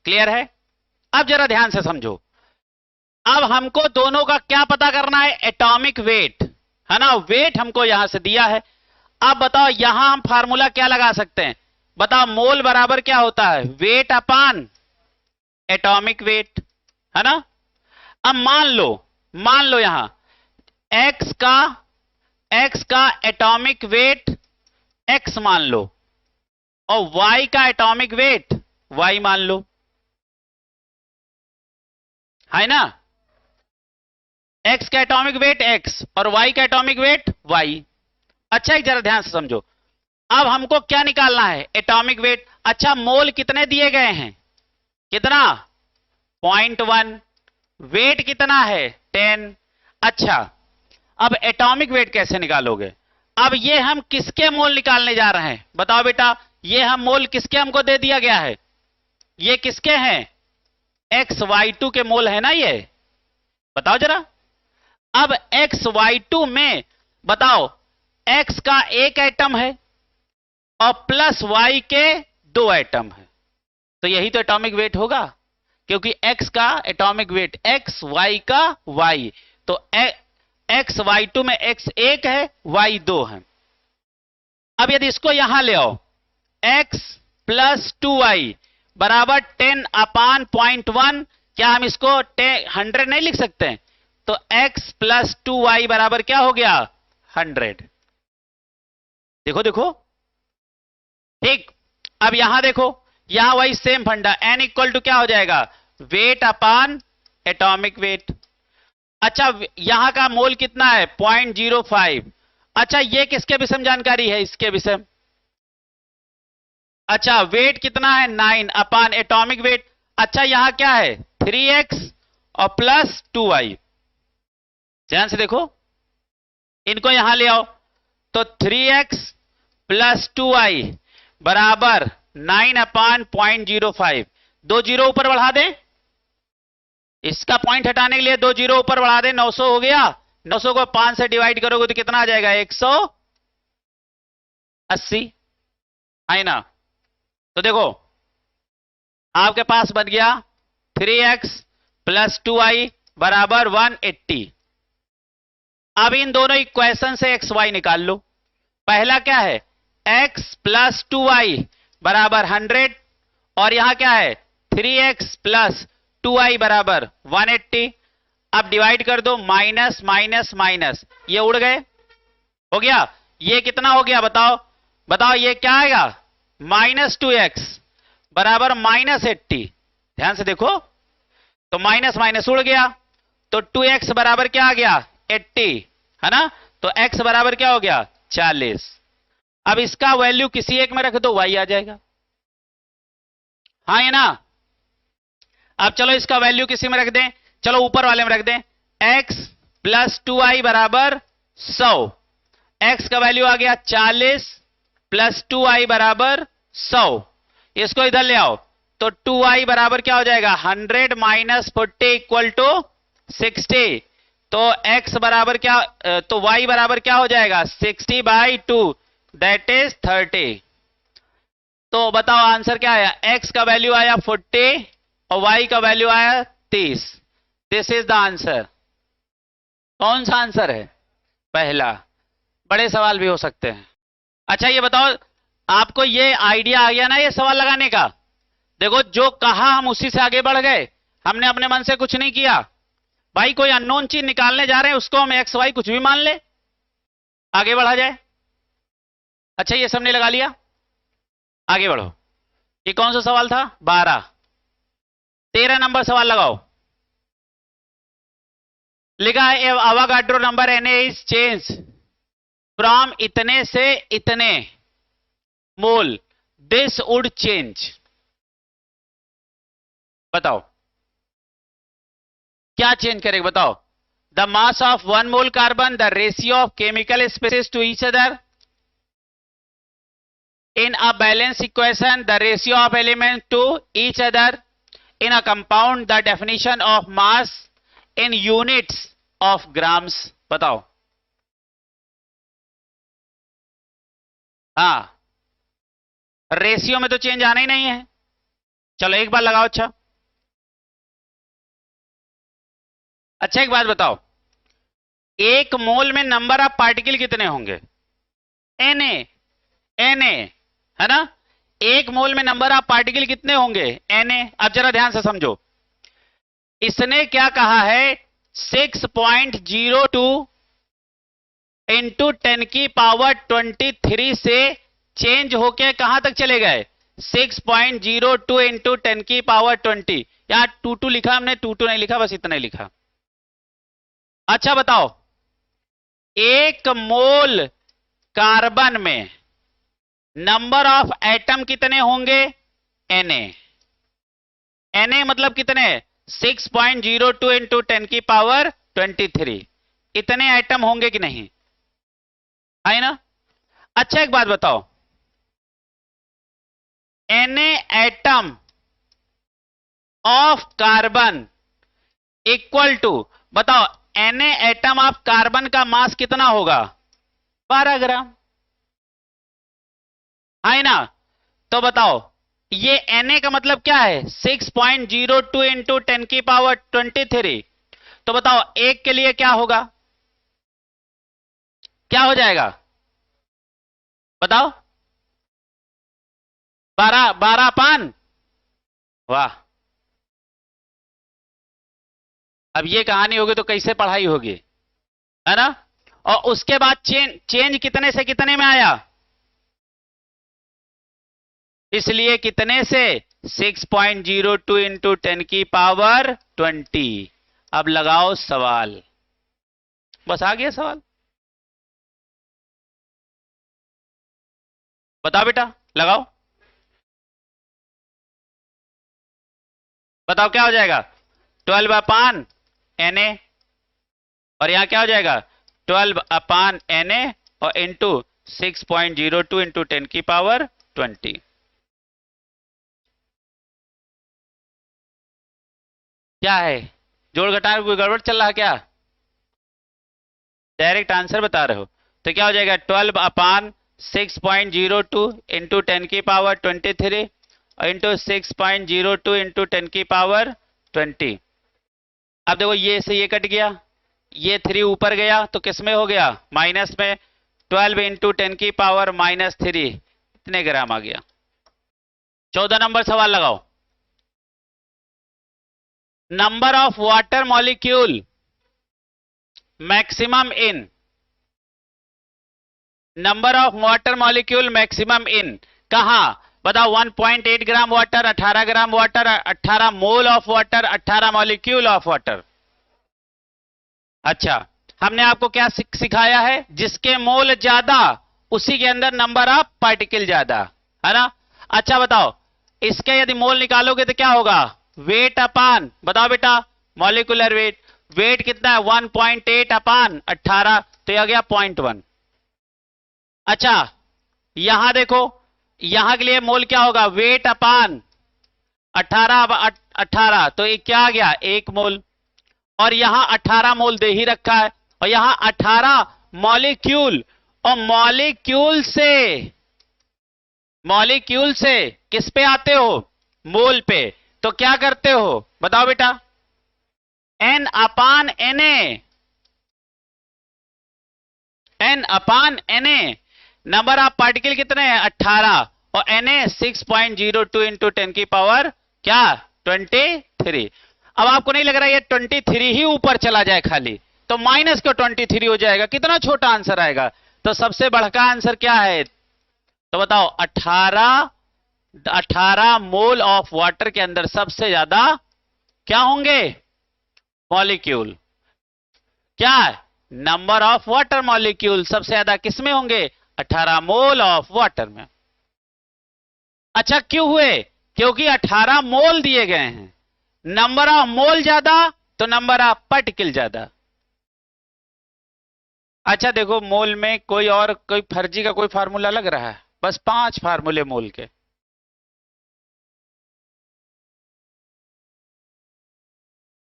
क्लियर है। अब जरा ध्यान से समझो, अब हमको दोनों का क्या पता करना है, एटॉमिक वेट, है ना, वेट हमको यहां से दिया है। अब बताओ यहां हम फार्मूला क्या लगा सकते हैं, बताओ मोल बराबर क्या होता है, वेट अपान एटॉमिक वेट, है ना। अब मान लो यहां x का एटॉमिक वेट x मान लो और y का एटॉमिक वेट y मान लो, है ना। x का एटॉमिक वेट x और y का एटॉमिक वेट y। अच्छा एक जरा ध्यान से समझो, अब हमको क्या निकालना है, एटॉमिक वेट। अच्छा मोल कितने दिए गए हैं, कितना 0.1, वेट कितना है 10। अच्छा अब एटॉमिक वेट कैसे निकालोगे, अब ये हम किसके मोल निकालने जा रहे हैं, बताओ बेटा, ये हम मोल किसके हमको दे दिया गया है, ये किसके हैं XY2 के मोल है ना, ये बताओ जरा। अब XY2 में बताओ X का एक एटम है और प्लस Y के 2 एटम है, तो यही तो एटॉमिक वेट होगा, क्योंकि X का एटॉमिक वेट X, Y का Y, तो XY2 में X 1 है Y 2 है। अब यदि इसको यहां ले आओ, X प्लस 2Y बराबर 10 अपान 0.1, क्या हम इसको 100 नहीं लिख सकते हैं, तो X प्लस 2Y बराबर क्या हो गया 100। देखो देखो ठीक। अब यहां देखो, यहां वही सेम फंडा, n इक्वल टू क्या हो जाएगा, वेट अपान एटॉमिक वेट। अच्छा यहां का मोल कितना है 0.05। अच्छा ये किसके विषय में जानकारी है, इसके विषय में। अच्छा वेट कितना है 9 अपान एटॉमिक वेट। अच्छा यहां क्या है 3x और प्लस 2y, ध्यान से देखो, इनको यहां ले आओ, तो 3x प्लस 2y बराबर 9 अपान 0.05, 2 जीरो ऊपर बढ़ा दें, इसका पॉइंट हटाने के लिए 2 जीरो ऊपर बढ़ा दें, 900 हो गया। 900 को 5 से डिवाइड करोगे तो कितना आ जाएगा 180, है ना। तो देखो आपके पास बन गया 3x प्लस 2y बराबर 180। अब इन दोनों इक्वेशन से xy निकाल लो। पहला क्या है x प्लस 2y बराबर 100 और यहां क्या है 3x प्लस 2y बराबर 180। अब डिवाइड कर दो, माइनस माइनस माइनस, ये उड़ गए, हो गया। ये कितना हो गया बताओ, बताओ ये क्या आएगा, -2x बराबर -80। ध्यान से देखो, तो माइनस माइनस उड़ गया, तो 2x बराबर क्या आ गया 80, है ना। तो x बराबर क्या हो गया 40। अब इसका वैल्यू किसी एक में रख दो, y आ जाएगा। हाँ ये ना। अब चलो इसका वैल्यू किसी में रख दें, चलो ऊपर वाले में रख दें, x प्लस 2y बराबर 100। x का वैल्यू आ गया 40 प्लस 2y बराबर 100। इसको इधर ले आओ, तो 2y बराबर क्या हो जाएगा 100 माइनस 40 इक्वल टू 60। तो x बराबर क्या, तो y बराबर क्या हो जाएगा 60/2 दैट इज 30। तो बताओ आंसर क्या आया, x का वैल्यू आया 40 और y का वैल्यू आया 30। This is the answer. कौन सा आंसर है, पहला। बड़े सवाल भी हो सकते हैं। अच्छा ये बताओ, आपको ये आइडिया आ गया ना ये सवाल लगाने का। देखो जो कहा हम उसी से आगे बढ़ गए, हमने अपने मन से कुछ नहीं किया। भाई कोई अननोन चीज निकालने जा रहे हैं, उसको हम एक्स वाई कुछ भी मान ले, आगे बढ़ा जाए। अच्छा ये सबने लगा लिया, आगे बढ़ो। ये कौन सा सवाल था 12। 13 नंबर सवाल लगाओ। लिखा है Avogadro number Na is change from इतने से इतने मोल, दिस वुड चेंज। बताओ क्या चेंज करेगा, बताओ। The mass of 1 mole carbon, the ratio of chemical species to each other in a balance equation, the ratio of elements to each other in a compound, the definition of mass in units of grams। बताओ। हाँ ratio में तो change आना ही नहीं है। चलो एक बार लगाओ। अच्छा एक बात बताओ, एक मोल में नंबर ऑफ पार्टिकल कितने होंगे, Na है ना। एक मोल में नंबर ऑफ पार्टिकल कितने होंगे Na। अब जरा ध्यान से समझो, इसने क्या कहा है 6.02 इंटू 10 की पावर 23 से चेंज होके कहां तक चले गए 6.02 इंटू 10 की पावर 20। यहां 22 लिखा हमने, 22 नहीं लिखा, बस इतना ही लिखा। अच्छा बताओ, एक मोल कार्बन में नंबर ऑफ एटम कितने होंगे Na मतलब कितने 6.02 इंटू 10 की पावर 23। इतने एटम होंगे कि नहीं, है ना। अच्छा एक बात बताओ, Na atom of carbon equal to, बताओ Na एटम ऑफ कार्बन का मास कितना होगा 12 ग्राम, है ना। तो बताओ ये Na का मतलब क्या है 6.02 इंटू 10 की पावर 23। तो बताओ एक के लिए क्या होगा, क्या हो जाएगा बताओ 12 पान। वाह, अब ये कहानी होगी तो कैसे पढ़ाई होगी, है ना। और उसके बाद चेंज कितने से कितने में आया, इसलिए कितने से 6.02 इंटू 10 की पावर 20। अब लगाओ सवाल, बस आ गया सवाल। बताओ बेटा, लगाओ, बताओ क्या हो जाएगा 12 अपान Na, और यहां क्या हो जाएगा 12 अपान Na और इंटू 6.02 इंटू 10 की पावर 20। क्या है, जोड़ घटाव कोई गड़बड़ चल रहा है क्या, डायरेक्ट आंसर बता रहे हो। तो क्या हो जाएगा 12 अपान 6.02 इंटू 10 की पावर 23 और इंटू 6.02 इंटू 10 की पावर 20। अब देखो ये से ये कट गया, ये 3 ऊपर गया तो किस में हो गया माइनस में, 12 इंटू 10 की पावर -3 इतने ग्राम आ गया। 14 नंबर सवाल लगाओ। Number of water molecule maximum in, number of water molecule maximum in कहां बताओ? 1.8 gram water, 18 gram water, 18 mole of water, 18 molecule of water. अच्छा, हमने आपको क्या सिखाया है? जिसके मोल ज्यादा उसी के अंदर नंबर ऑफ पार्टिकल ज्यादा, है ना? अच्छा बताओ, इसके यदि मोल निकालोगे तो क्या होगा? वेट अपान, बताओ बेटा, मॉलिकुलर वेट। वेट कितना है? 1.8 अपान 18, तो यह गया 0.1। अच्छा, यहां देखो, यहां के लिए मोल क्या होगा? वेट अपान 18, तो ये क्या आ गया? 1 मोल। और यहां 18 मोल दे ही रखा है, और यहां 18 मॉलिक्यूल, और मॉलिक्यूल से किस पे आते हो? मोल पे। तो क्या करते हो बताओ बेटा? n upon Na, number of particle कितने हैं? 18, और Na 6.02 इंटू 10 की पावर क्या? 23। अब आपको नहीं लग रहा है ये 23 ही ऊपर चला जाए खाली, तो माइनस का 23 हो जाएगा, कितना छोटा आंसर आएगा? तो सबसे बढ़का आंसर क्या है? तो बताओ, 18 मोल ऑफ वाटर के अंदर सबसे ज्यादा क्या होंगे? मॉलिक्यूल। क्या? नंबर ऑफ वाटर मॉलिक्यूल सबसे ज्यादा किसमें होंगे? 18 मोल ऑफ वाटर में। अच्छा, क्यों हुए? क्योंकि 18 मोल दिए गए हैं। नंबर ऑफ मोल ज्यादा तो नंबर ऑफ पार्टिकल ज्यादा। अच्छा देखो, मोल में कोई फर्जी का कोई फार्मूला लग रहा है? बस 5 फार्मूले मोल के।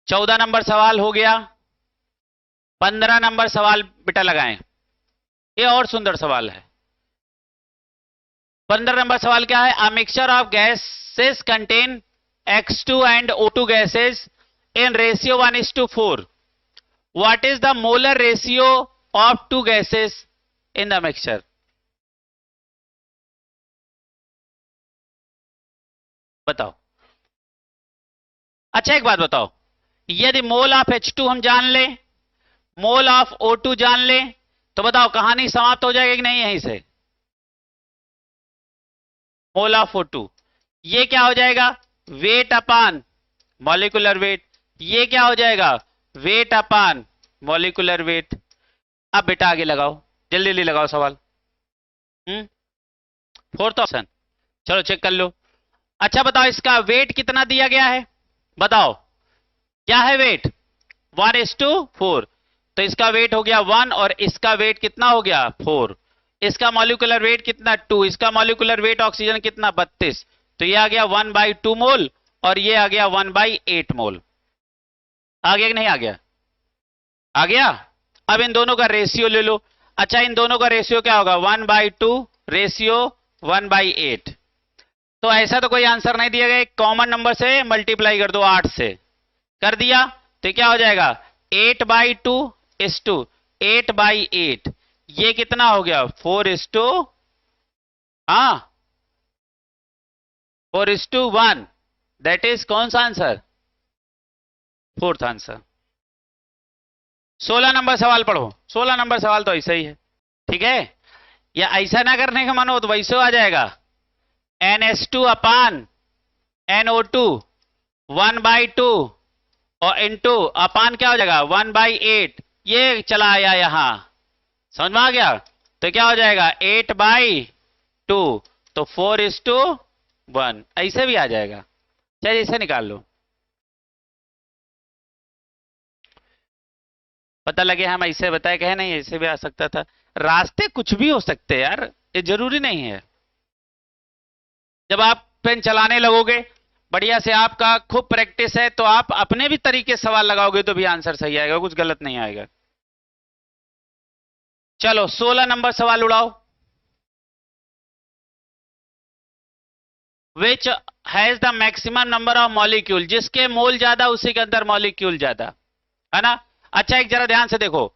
चौदह नंबर सवाल हो गया। 15 नंबर सवाल बेटा लगाएं, ये और सुंदर सवाल है। 15 नंबर सवाल क्या है? A mixture of gases contain X2 and O2 gases in ratio 1:4। What is the molar ratio of 2 gases in the mixture? बताओ। अच्छा एक बात बताओ, यदि मोल ऑफ H2 हम जान ले, मोल ऑफ O2 जान ले, तो बताओ कहानी समाप्त हो जाएगी कि नहीं? यहीं से मोल ऑफ O2, ये क्या हो जाएगा? वेट अपान मॉलिकुलर वेट। ये क्या हो जाएगा? वेट अपान मॉलिकुलर वेट। अब बेटा आगे लगाओ, जल्दी जल्दी लगाओ सवाल। फोर्थ ऑप्शन, चलो चेक कर लो। अच्छा बताओ, इसका वेट कितना दिया गया है? बताओ क्या है वेट? 1:4, तो इसका वेट हो गया 1, और इसका वेट कितना हो गया? 4। इसका मॉलिकुलर वेट कितना? 2। इसका मॉलिकुलर वेट ऑक्सीजन कितना? 32। तो ये आ गया 1/2 मोल, और ये आ गया 1/8 मोल। आ गया कि नहीं आ गया? आ गया। अब इन दोनों का रेशियो ले लो। अच्छा, इन दोनों का रेशियो क्या होगा? 1/2 रेशियो 1/8। तो ऐसा तो कोई आंसर नहीं दिया गया, कॉमन नंबर से मल्टीप्लाई कर दो 8 से। कर दिया तो क्या हो जाएगा? 8/2 इस टू 8/8, ये कितना हो गया? 4:1। 4:1, दैट इज कौन सा आंसर? Fourth answer. 16 नंबर सवाल पढ़ो। 16 नंबर सवाल तो ऐसा ही है, ठीक है? या ऐसा ना करने का मन हो तो वैसे आ जाएगा, NH2 अपान NO2 1/2, और इंटू अपान क्या हो जाएगा? 1/8। ये चला आया यहां, समझ में आ गया? तो क्या हो जाएगा? 8/2, तो 4:1, ऐसे भी आ जाएगा। चलिए इसे निकाल लो, पता लगे हम ऐसे बताए कहे नहीं, ऐसे भी आ सकता था। रास्ते कुछ भी हो सकते हैं यार, ये जरूरी नहीं है। जब आप पेन चलाने लगोगे, बढ़िया से आपका खूब प्रैक्टिस है, तो आप अपने भी तरीके से सवाल लगाओगे तो भी आंसर सही आएगा, कुछ गलत नहीं आएगा। चलो 16 नंबर सवाल उड़ाओ। Which has the maximum number of molecule, जिसके मोल ज्यादा उसी के अंदर मॉलिक्यूल ज्यादा, है ना? अच्छा एक जरा ध्यान से देखो,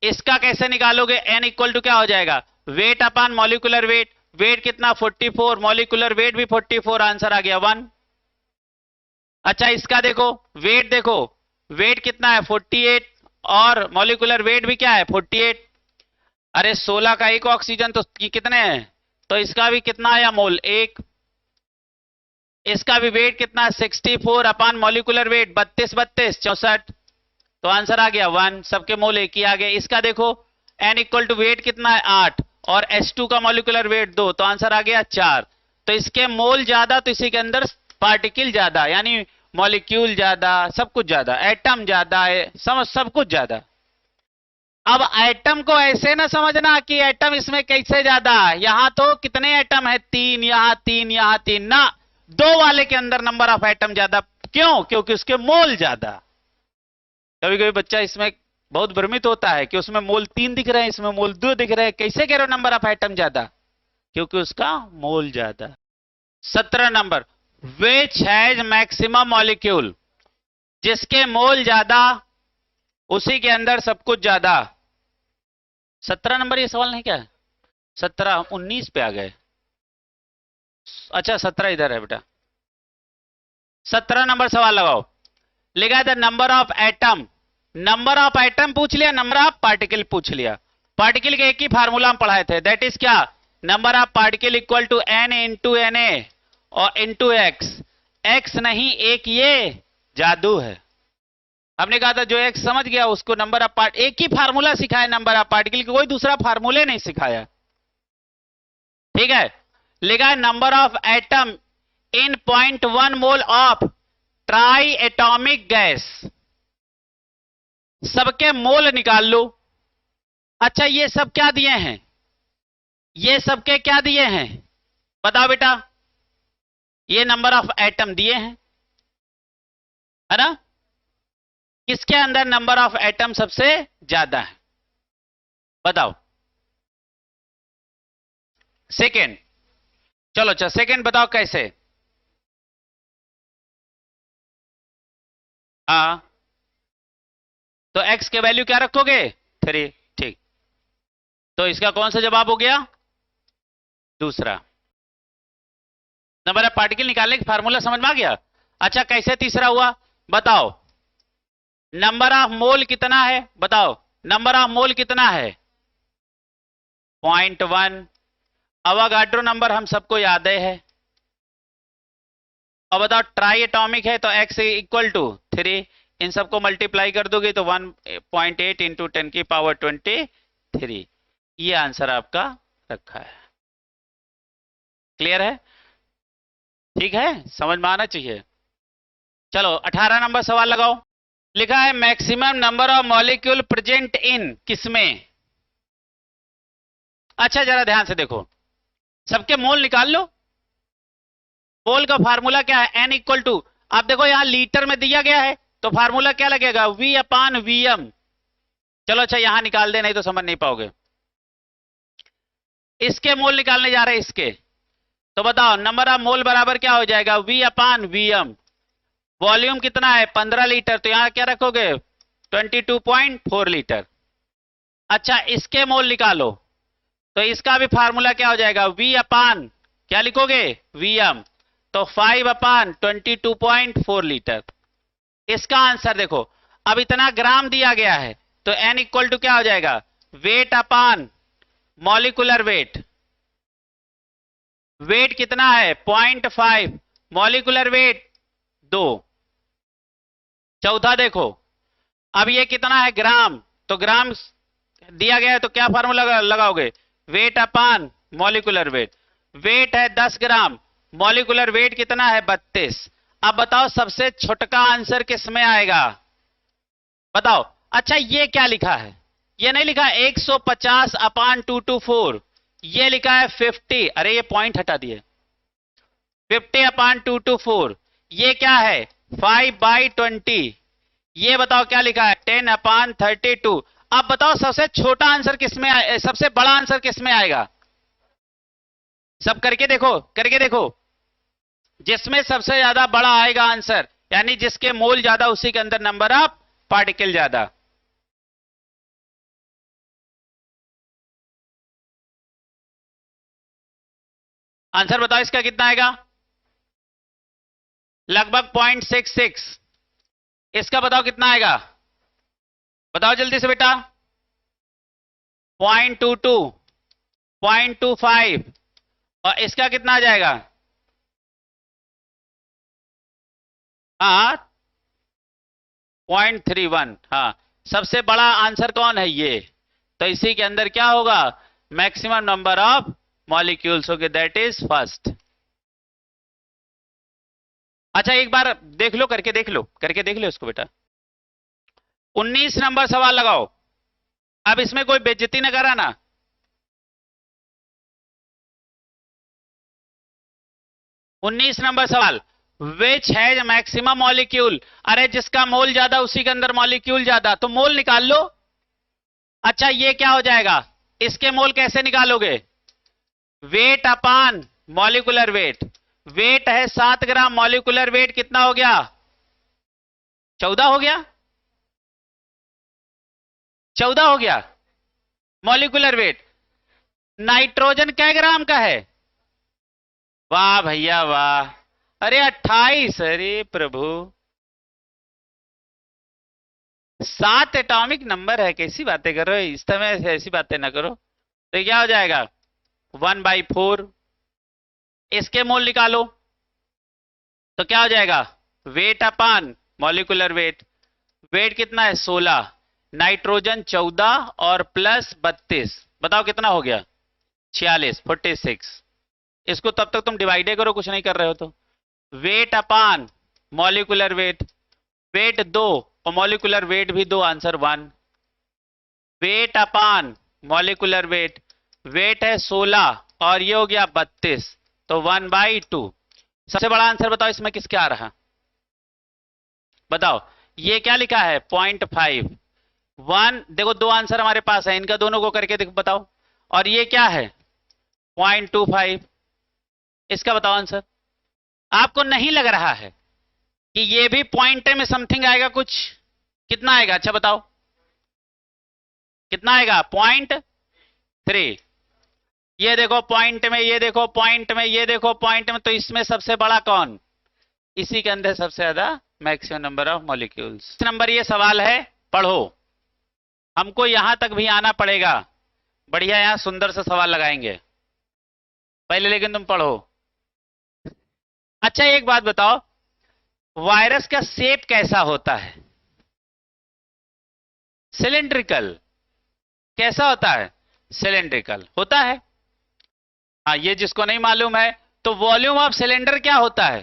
इसका कैसे निकालोगे? n इक्वल टू क्या हो जाएगा? वेट अपान मॉलिक्यूलर वेट, वेट कितना 44, मॉलिक्यूलर वेट भी 44, आंसर आ गया 1। अच्छा इसका देखो, वेट कितना है 48 और मॉलिक्यूलर वेट भी क्या है 48। अरे 16 का एक ऑक्सीजन तो कितने हैं, तो इसका भी कितना आया मोल 1। इसका भी वेट कितना 64 अपान मॉलिक्यूलर वेट 32 64, तो आंसर आ गया 1। सबके मोल एक ही आ गए। इसका देखो n इक्वल टू वेट कितना है 8 और H2 का मॉलिक्यूलर वेट 2, तो आंसर आ गया 4। तो इसके मोल ज्यादा तो इसी के अंदर पार्टिकल ज्यादा, यानी मॉलिक्यूल ज्यादा, सब कुछ ज्यादा, एटम ज्यादा है, सब कुछ ज्यादा। अब एटम को ऐसे ना समझना कि एटम इसमें कैसे ज्यादा है, यहां तो कितने एटम है 3, यहां 3, यहां 3 ना, 2 वाले के अंदर नंबर ऑफ एटम ज्यादा। क्यों? क्योंकि उसके मोल ज्यादा। कभी कभी बच्चा इसमें बहुत भ्रमित होता है कि उसमें मोल 3 दिख रहे हैं, इसमें मोल 2 दिख रहे हैं, कैसे कह रहे हो नंबर ऑफ एटम ज्यादा? क्योंकि उसका मोल ज्यादा। 17 number, which has maximum molecule, जिसके मोल ज्यादा उसी के अंदर सब कुछ ज्यादा। 17 नंबर ये सवाल नहीं क्या है? 17, 19 पे आ गए। अच्छा 17 इधर है बेटा। 17 नंबर सवाल लगाओ। लिखा है the number of atom, number of atom पूछ लिया, नंबर ऑफ पार्टिकल पूछ लिया। पार्टिकल के एक ही फार्मूला हम पढ़ाए थे, दैट इज क्या, number of particle equal to n into Na और इंटू x। x नहीं, एक ये जादू है। हमने कहा था जो एक समझ गया उसको नंबर ऑफ पार्ट, एक ही फार्मूला सिखाया नंबर ऑफ पार्टिकल, कोई दूसरा फार्मूले नहीं सिखाया। ठीक है, लिखा है number of atom in 0.1 mole of try atomic gas. सबके मोल निकाल लो। अच्छा ये सब क्या दिए हैं, ये सबके क्या दिए हैं बताओ बेटा? ये नंबर ऑफ एटम दिए हैं, है ना? किसके अंदर नंबर ऑफ एटम सबसे ज्यादा है बताओ? सेकेंड। चलो अच्छा सेकेंड बताओ कैसे? हाँ, तो x के वैल्यू क्या रखोगे 3, ठीक। तो इसका कौन सा जवाब हो गया? दूसरा। नंबर ऑफ पार्टिकल निकालने का फार्मूला समझ में आ गया? अच्छा कैसे तीसरा हुआ बताओ? नंबर ऑफ मोल कितना है बताओ? नंबर ऑफ मोल कितना है 0.1। अवोगाड्रो नंबर हम सबको याद है। और बताओ ट्राई एटॉमिक है तो x इक्वल टू 3, इन सबको मल्टीप्लाई कर दोगे तो 1.8 इंटू 10 की पावर 23। ये आंसर आपका रखा है। क्लियर है? ठीक है, समझ में आना चाहिए। चलो 18 नंबर सवाल लगाओ। लिखा है maximum number of molecule present in किसमें? अच्छा जरा ध्यान से देखो, सबके मोल निकाल लो। मोल का फार्मूला क्या है? n इक्वल टू, आप देखो यहां लीटर में दिया गया है तो फार्मूला क्या लगेगा V अपान Vm। चलो अच्छा यहां निकाल दे, नहीं तो समझ नहीं पाओगे। इसके मोल निकालने जा रहे हैं इसके, तो बताओ नंबर ऑफ मोल बराबर क्या हो जाएगा V अपान Vm। वॉल्यूम कितना है 15 लीटर, तो यहां क्या रखोगे 22.4 लीटर। अच्छा इसके मोल निकालो, तो इसका भी फार्मूला क्या हो जाएगा V अपान क्या लिखोगे Vm, तो 5 अपान 22.4 लीटर। इसका आंसर देखो, अब इतना ग्राम दिया गया है तो n इक्वल टू क्या हो जाएगा वेट अपान मॉलिक्यूलर वेट। वेट कितना है 0.5, मॉलिक्यूलर वेट 2। चौथा देखो, अब ये कितना है ग्राम, तो ग्राम दिया गया है तो क्या फार्मूला लगाओगे वेट अपान मॉलिक्यूलर वेट। वेट है 10 ग्राम, मॉलिक्यूलर वेट कितना है 32। अब बताओ सबसे छोटा आंसर किस में आएगा बताओ? अच्छा ये क्या लिखा है, ये नहीं लिखा 150 अपान 224, ये लिखा है 50। अरे ये पॉइंट हटा दिए, 50 अपान 224, ये क्या है 5/20। ये बताओ क्या लिखा है 10 अपान 32। अब बताओ सबसे छोटा आंसर किसमें सबसे बड़ा आंसर किसमें आएगा? सब करके देखो, करके देखो, जिसमें सबसे ज्यादा बड़ा आएगा आंसर, यानी जिसके मोल ज्यादा उसी के अंदर नंबर ऑफ पार्टिकल ज्यादा। आंसर बताओ इसका कितना आएगा? लगभग 0.66। इसका बताओ कितना आएगा? बताओ जल्दी से बेटा। 0.22, 0.25 और इसका कितना आ जाएगा? हाँ 0.31। हाँ सबसे बड़ा आंसर कौन है? ये। तो इसी के अंदर क्या होगा? मैक्सिमम नंबर ऑफ मॉलिक्यूल्स होंगे, दैट इज फर्स्ट। अच्छा एक बार देख लो, करके देख लो, करके देख लो इसको बेटा। 19 नंबर सवाल लगाओ। अब इसमें कोई बेइज्जती न कराना। 19 नंबर सवाल, विच हैज मैक्सिमम मॉलिक्यूल। अरे जिसका मोल ज्यादा उसी के अंदर मॉलिक्यूल ज्यादा, तो मोल निकाल लो। अच्छा ये क्या हो जाएगा? इसके मोल कैसे निकालोगे? वेट अपान मॉलिक्यूलर वेट। वेट है 7 ग्राम, मॉलिक्यूलर वेट कितना हो गया? 14 हो गया। 14 हो गया मॉलिक्यूलर वेट। नाइट्रोजन कै ग्राम का है? वाह भैया वाह। अरे 28। अरे प्रभु, 7 एटॉमिक नंबर है, कैसी बातें कर रहे हो? इस समय ऐसी बातें ना करो। तो क्या हो जाएगा? 1/4। इसके मोल निकालो तो क्या हो जाएगा? वेट अपान मॉलिक्यूलर वेट। वेट कितना है? 16। नाइट्रोजन 14 और प्लस 32, बताओ कितना हो गया? 46, 46। इसको तब तक तुम डिवाइडे करो, कुछ नहीं कर रहे हो तो। वेट अपान मॉलिक्यूलर वेट, वेट 2 और मॉलिक्यूलर वेट भी 2, आंसर 1। वेट अपान मॉलिक्यूलर वेट, वेट है 16 और ये हो गया 32, तो 1/2। सबसे बड़ा आंसर बताओ इसमें किसके आ रहा? बताओ। ये क्या लिखा है? 0.5। 1 देखो, 2 आंसर हमारे पास है, इनका दोनों को करके देखो बताओ। और ये क्या है? 0.25। इसका बताओ आंसर। आपको नहीं लग रहा है कि ये भी पॉइंट में समथिंग आएगा कुछ? कितना आएगा? अच्छा बताओ कितना आएगा? 0.3। ये देखो पॉइंट में, ये देखो पॉइंट में, ये देखो पॉइंट में, तो इसमें सबसे बड़ा कौन? इसी के अंदर सबसे ज्यादा maximum number of molecules. Number ये सवाल है, पढ़ो। हमको यहां तक भी आना पड़ेगा। बढ़िया यहां सुंदर से सवाल लगाएंगे पहले, लेकिन तुम पढ़ो। अच्छा एक बात बताओ, वायरस का शेप कैसा होता है? सिलेंड्रिकल। कैसा होता है? सिलेंड्रिकल होता है। हाँ ये जिसको नहीं मालूम है, तो वॉल्यूम ऑफ सिलेंडर क्या होता है?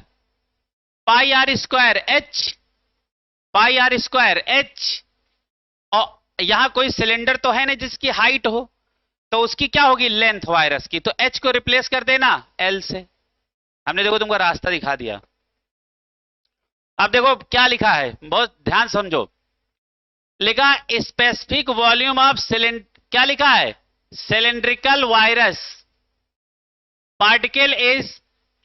πr²h, πr²h। और यहां कोई सिलेंडर तो है नहीं जिसकी हाइट हो, तो उसकी क्या होगी? लेंथ वायरस की। तो h को रिप्लेस कर देना l से। हमने देखो तुमको रास्ता दिखा दिया। अब देखो क्या लिखा है, बहुत ध्यान समझो। लिखा स्पेसिफिक वॉल्यूम ऑफ सिलेंडर, क्या लिखा है? सिलेंड्रिकल वायरस पार्टिकल इज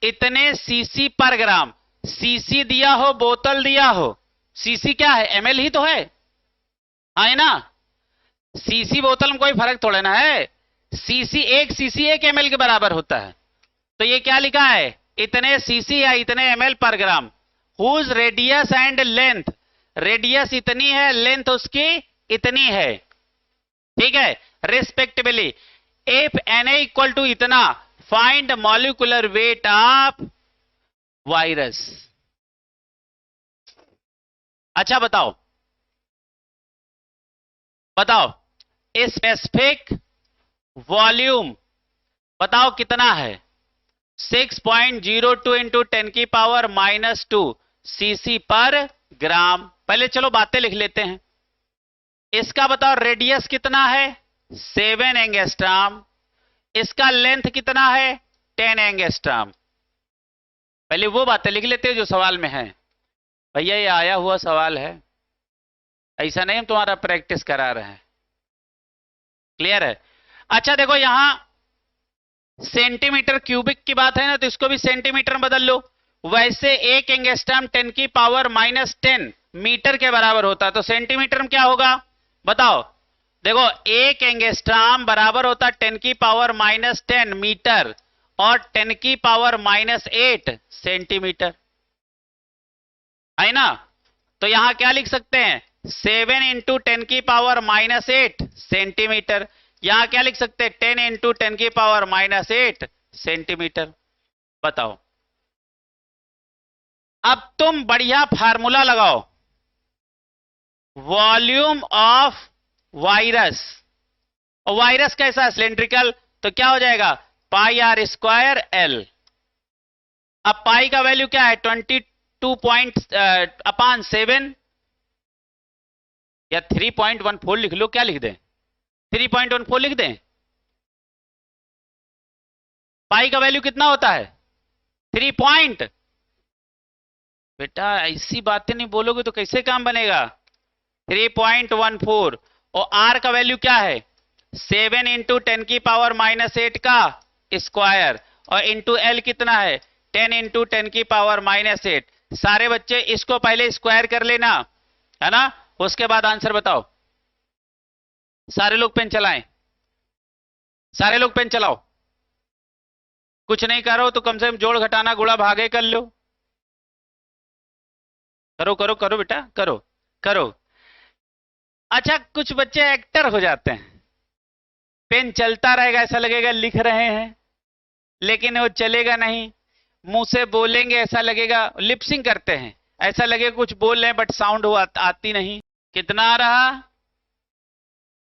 इतने सीसी पर ग्राम। सीसी दिया हो, बोतल दिया हो, सीसी क्या है? एमएल ही तो है, हाँ है ना? सीसी बोतल में कोई फर्क थोड़ा ना है। सीसी 1 एमएल के बराबर होता है। तो ये क्या लिखा है? इतने सीसी या इतने एमएल पर gram. Whose radius and length, radius इतनी है, लेंथ उसकी इतनी है, ठीक है, respectively. If Na equal to इतना, find molecular weight of virus. अच्छा बताओ, बताओ स्पेसिफिक वॉल्यूम बताओ कितना है? 6.02 इंटू 10⁻⁻² सीसी पर ग्राम। पहले चलो बातें लिख लेते हैं। इसका बताओ रेडियस कितना है? 7 एंगस्ट्रॉम। इसका लेंथ कितना है? 10 एंगस्ट्रॉम। पहले वो बातें लिख लेते हैं जो सवाल में है। भैया ये आया हुआ सवाल है, ऐसा नहीं हम तुम्हारा प्रैक्टिस करा रहे हैं। क्लियर है? अच्छा देखो यहां सेंटीमीटर क्यूबिक की बात है ना, तो इसको भी सेंटीमीटर में बदल लो। वैसे 1 एंगस्ट्रॉम 10⁻⁻10 मीटर के बराबर होता है, तो सेंटीमीटर में क्या होगा बताओ? देखो 1 एंगस्ट्रॉम बराबर होता है 10⁻⁻10 मीटर, और 10 की पावर -8 सेंटीमीटर, है ना। तो यहां क्या लिख सकते हैं, 7 इंटू 10 की पावर -8 सेंटीमीटर। यहां क्या लिख सकते हैं, 10 इंटू 10 की पावर -8 सेंटीमीटर। बताओ, अब तुम बढ़िया फार्मूला लगाओ, वॉल्यूम ऑफ वायरस। और वायरस कैसा है, सिलेंड्रिकल, तो क्या हो जाएगा, पाई आर स्क्वायर एल। अब पाई का वैल्यू क्या है, 22.7 या 3.14 लिख लो, क्या लिख दें, 3.14 लिख दें। पाई का वैल्यू कितना होता है, 3 बेटा ऐसी बातें नहीं बोलोगे तो कैसे काम बनेगा, 3.14। और आर का वैल्यू क्या है, 7 इंटू 10 की पावर -8 का स्क्वायर, और इंटू एल कितना है, 10 इंटू 10 की पावर -8। सारे बच्चे इसको पहले स्क्वायर कर लेना, है ना, उसके बाद आंसर बताओ। सारे लोग पेन चलाएं, सारे लोग पेन चलाओ। कुछ नहीं करो तो कम से कम जोड़ घटाना गुणा भागे कर लो। करो करो करो बेटा, करो करो। अच्छा, कुछ बच्चे एक्टर हो जाते हैं, पेन चलता रहेगा, ऐसा लगेगा लिख रहे हैं, लेकिन वो चलेगा नहीं। मुंह से बोलेंगे ऐसा लगेगा, लिपसिंग करते हैं, ऐसा लगेगा कुछ बोल रहे हैं बट साउंड वो आती नहीं। कितना आ रहा,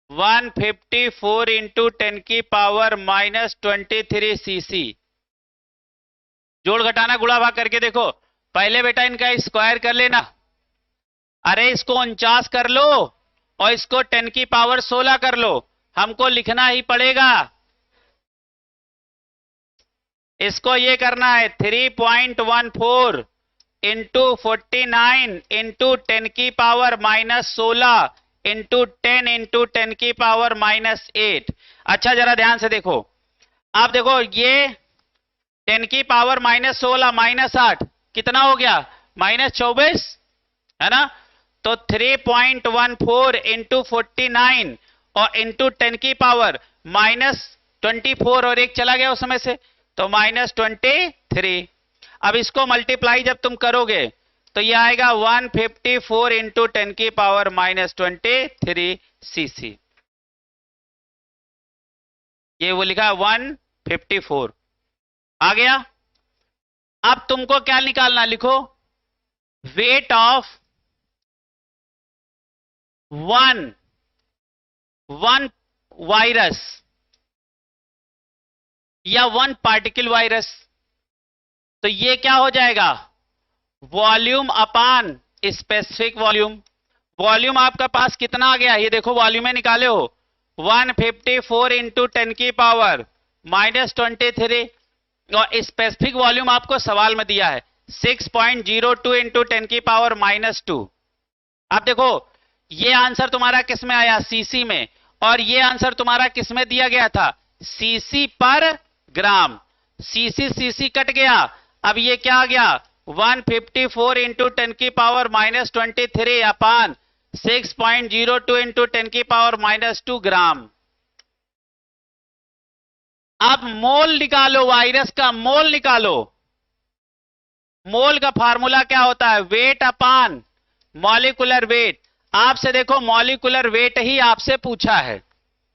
154 इंटू 10 की पावर -23 सीसी। जोड़ घटाना गुणा भाग करके देखो। पहले बेटा इनका स्क्वायर कर लेना, अरे इसको 49 कर लो और इसको 10 की पावर 16 कर लो, हमको लिखना ही पड़ेगा। इसको ये करना है 3.14 इंटू 49 इंटू 10 की पावर -16 इंटू 10 इंटू 10 की पावर -8। अच्छा जरा ध्यान से देखो, आप देखो ये 10 की पावर -16 -8 कितना हो गया, -24, है ना। तो 3.14 इंटू 49 और इंटू 10 की पावर -24, और एक चला गया उस समय से, तो -23। अब इसको मल्टीप्लाई जब तुम करोगे तो यह आएगा 154 इंटू 10 की पावर -23 सीसी। ये वो लिखा 154 आ गया। अब तुमको क्या निकालना, लिखो वेट ऑफ वन वायरस या 1 पार्टिकल वायरस। तो ये क्या हो जाएगा, वॉल्यूम अपान स्पेसिफिक वॉल्यूम। वॉल्यूम आपका पास कितना आ गया, ये देखो वॉल्यूम में निकाले हो, 154 इंटू 10 की पावर -23, और स्पेसिफिक वॉल्यूम आपको सवाल में दिया है 6.02 इंटू 10 की पावर -2। आप देखो ये आंसर तुम्हारा किस में आया, सीसी में, और ये आंसर तुम्हारा किस में दिया गया था, सीसी पर ग्राम। सीसी सीसी कट गया, अब ये क्या आ गया, 154 इंटू 10 की पावर -23 अपान 6.02 इंटू 10 की पावर -2 ग्राम। अब मोल निकालो, वायरस का मोल निकालो। मोल का फार्मूला क्या होता है, वेट अपान मॉलिक्यूलर वेट। आपसे देखो मॉलिक्यूलर वेट ही आपसे पूछा है,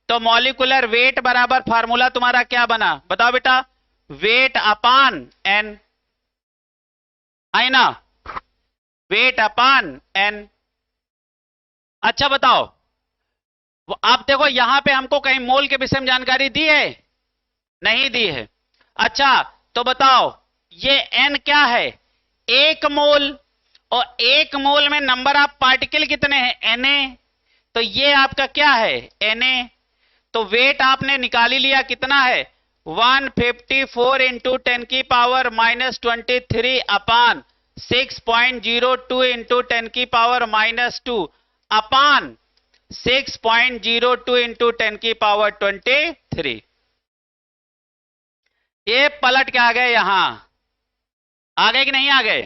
तो मॉलिक्यूलर वेट बराबर फार्मूला तुम्हारा क्या बना, बताओ बेटा, वेट अपान एन, है ना, वेट अपान एन। अच्छा बताओ, आप देखो यहां पे हमको कहीं मोल के विषय में जानकारी दी है, नहीं दी है। अच्छा तो बताओ ये एन क्या है, 1 मोल, और 1 मोल में नंबर ऑफ पार्टिकल कितने हैं, Na, तो ये आपका क्या है, Na। तो वेट आपने निकाल ही लिया, कितना है, 154 इंटू 10 की पावर -23 अपान 6.02 इंटू 10 की पावर -2 अपान 6.02 इंटू 10 की पावर 23। ये पलट के आ गए, यहां आ गए कि नहीं आ गए,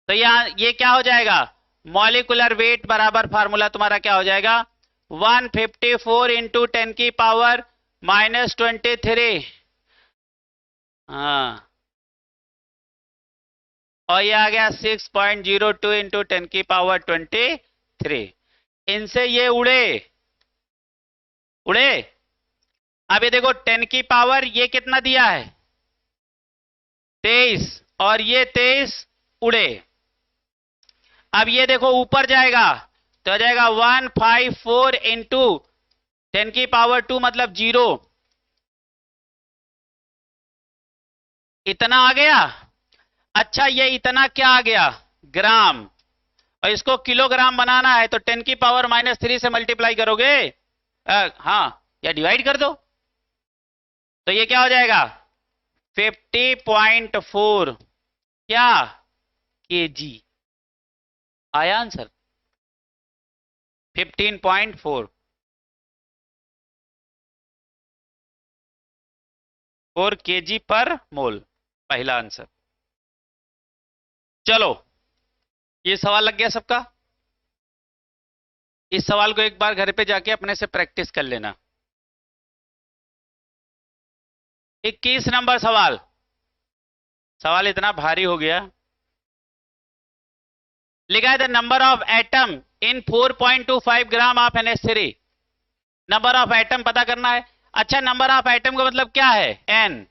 तो यहां ये क्या हो जाएगा, मॉलिक्यूलर वेट बराबर फार्मूला तुम्हारा क्या हो जाएगा, 154 इंटू 10 की पावर -23, हाँ, और ये आ गया 6.02 इंटू 10⁻23। इनसे ये उड़े उड़े। अब ये देखो 10 की पावर ये कितना दिया है 23, और ये 23 उड़े। अब ये देखो ऊपर जाएगा तो आ जाएगा 154 इंटू 10⁻2 मतलब 0। इतना आ गया। अच्छा ये इतना क्या आ गया ग्राम, और इसको किलोग्राम बनाना है तो 10⁻³ से मल्टीप्लाई करोगे, हाँ, या डिवाइड कर दो तो ये क्या हो जाएगा 50.4 क्या केजी। आया आंसर 15.4 केजी पर मोल, पहला आंसर। चलो ये सवाल लग गया सबका। इस सवाल को एक बार घर पे जाके अपने से प्रैक्टिस कर लेना। 21 नंबर सवाल। सवाल इतना भारी हो गया। लिखा है the number of atom in 4.25 gram of NH3। Number of atom पता करना है। अच्छा नंबर ऑफ एटम का मतलब क्या है n,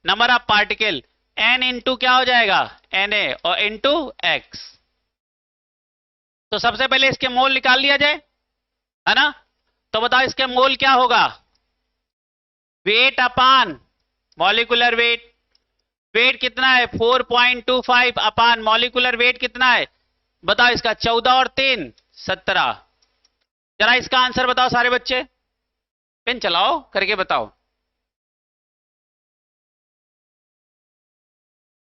number of particle n into क्या हो जाएगा Na और इंटू x। तो सबसे पहले इसके मोल निकाल लिया जाए, है ना। तो बताओ इसके मोल क्या होगा, वेट अपान मॉलिक्यूलर वेट। वेट कितना है 4.25 अपान मॉलिक्यूलर वेट कितना है बताओ, इसका 14 और 3 17। जरा इसका आंसर बताओ सारे बच्चे, पेन चलाओ करके बताओ।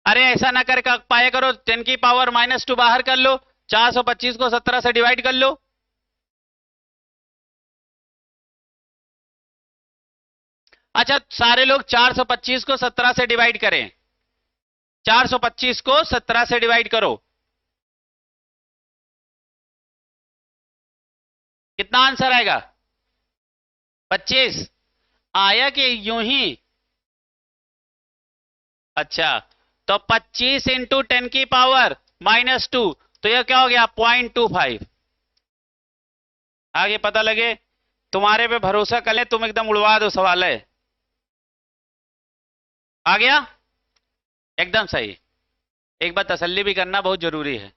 अरे ऐसा ना कर पाया करो, 10⁻² बाहर कर लो, 425 को 17 से डिवाइड कर लो। अच्छा सारे लोग 425 को 17 से डिवाइड करें, 425 को 17 से डिवाइड करो, कितना आंसर आएगा 25। आया कि यूं ही, अच्छा तो 25 इंटू 10⁻², तो यह क्या हो गया 0.25। आगे पता लगे, तुम्हारे पे भरोसा कर ले, तुम एकदम उड़वा दो सवाल है। आ गया एकदम सही। एक बार तसल्ली भी करना बहुत जरूरी है।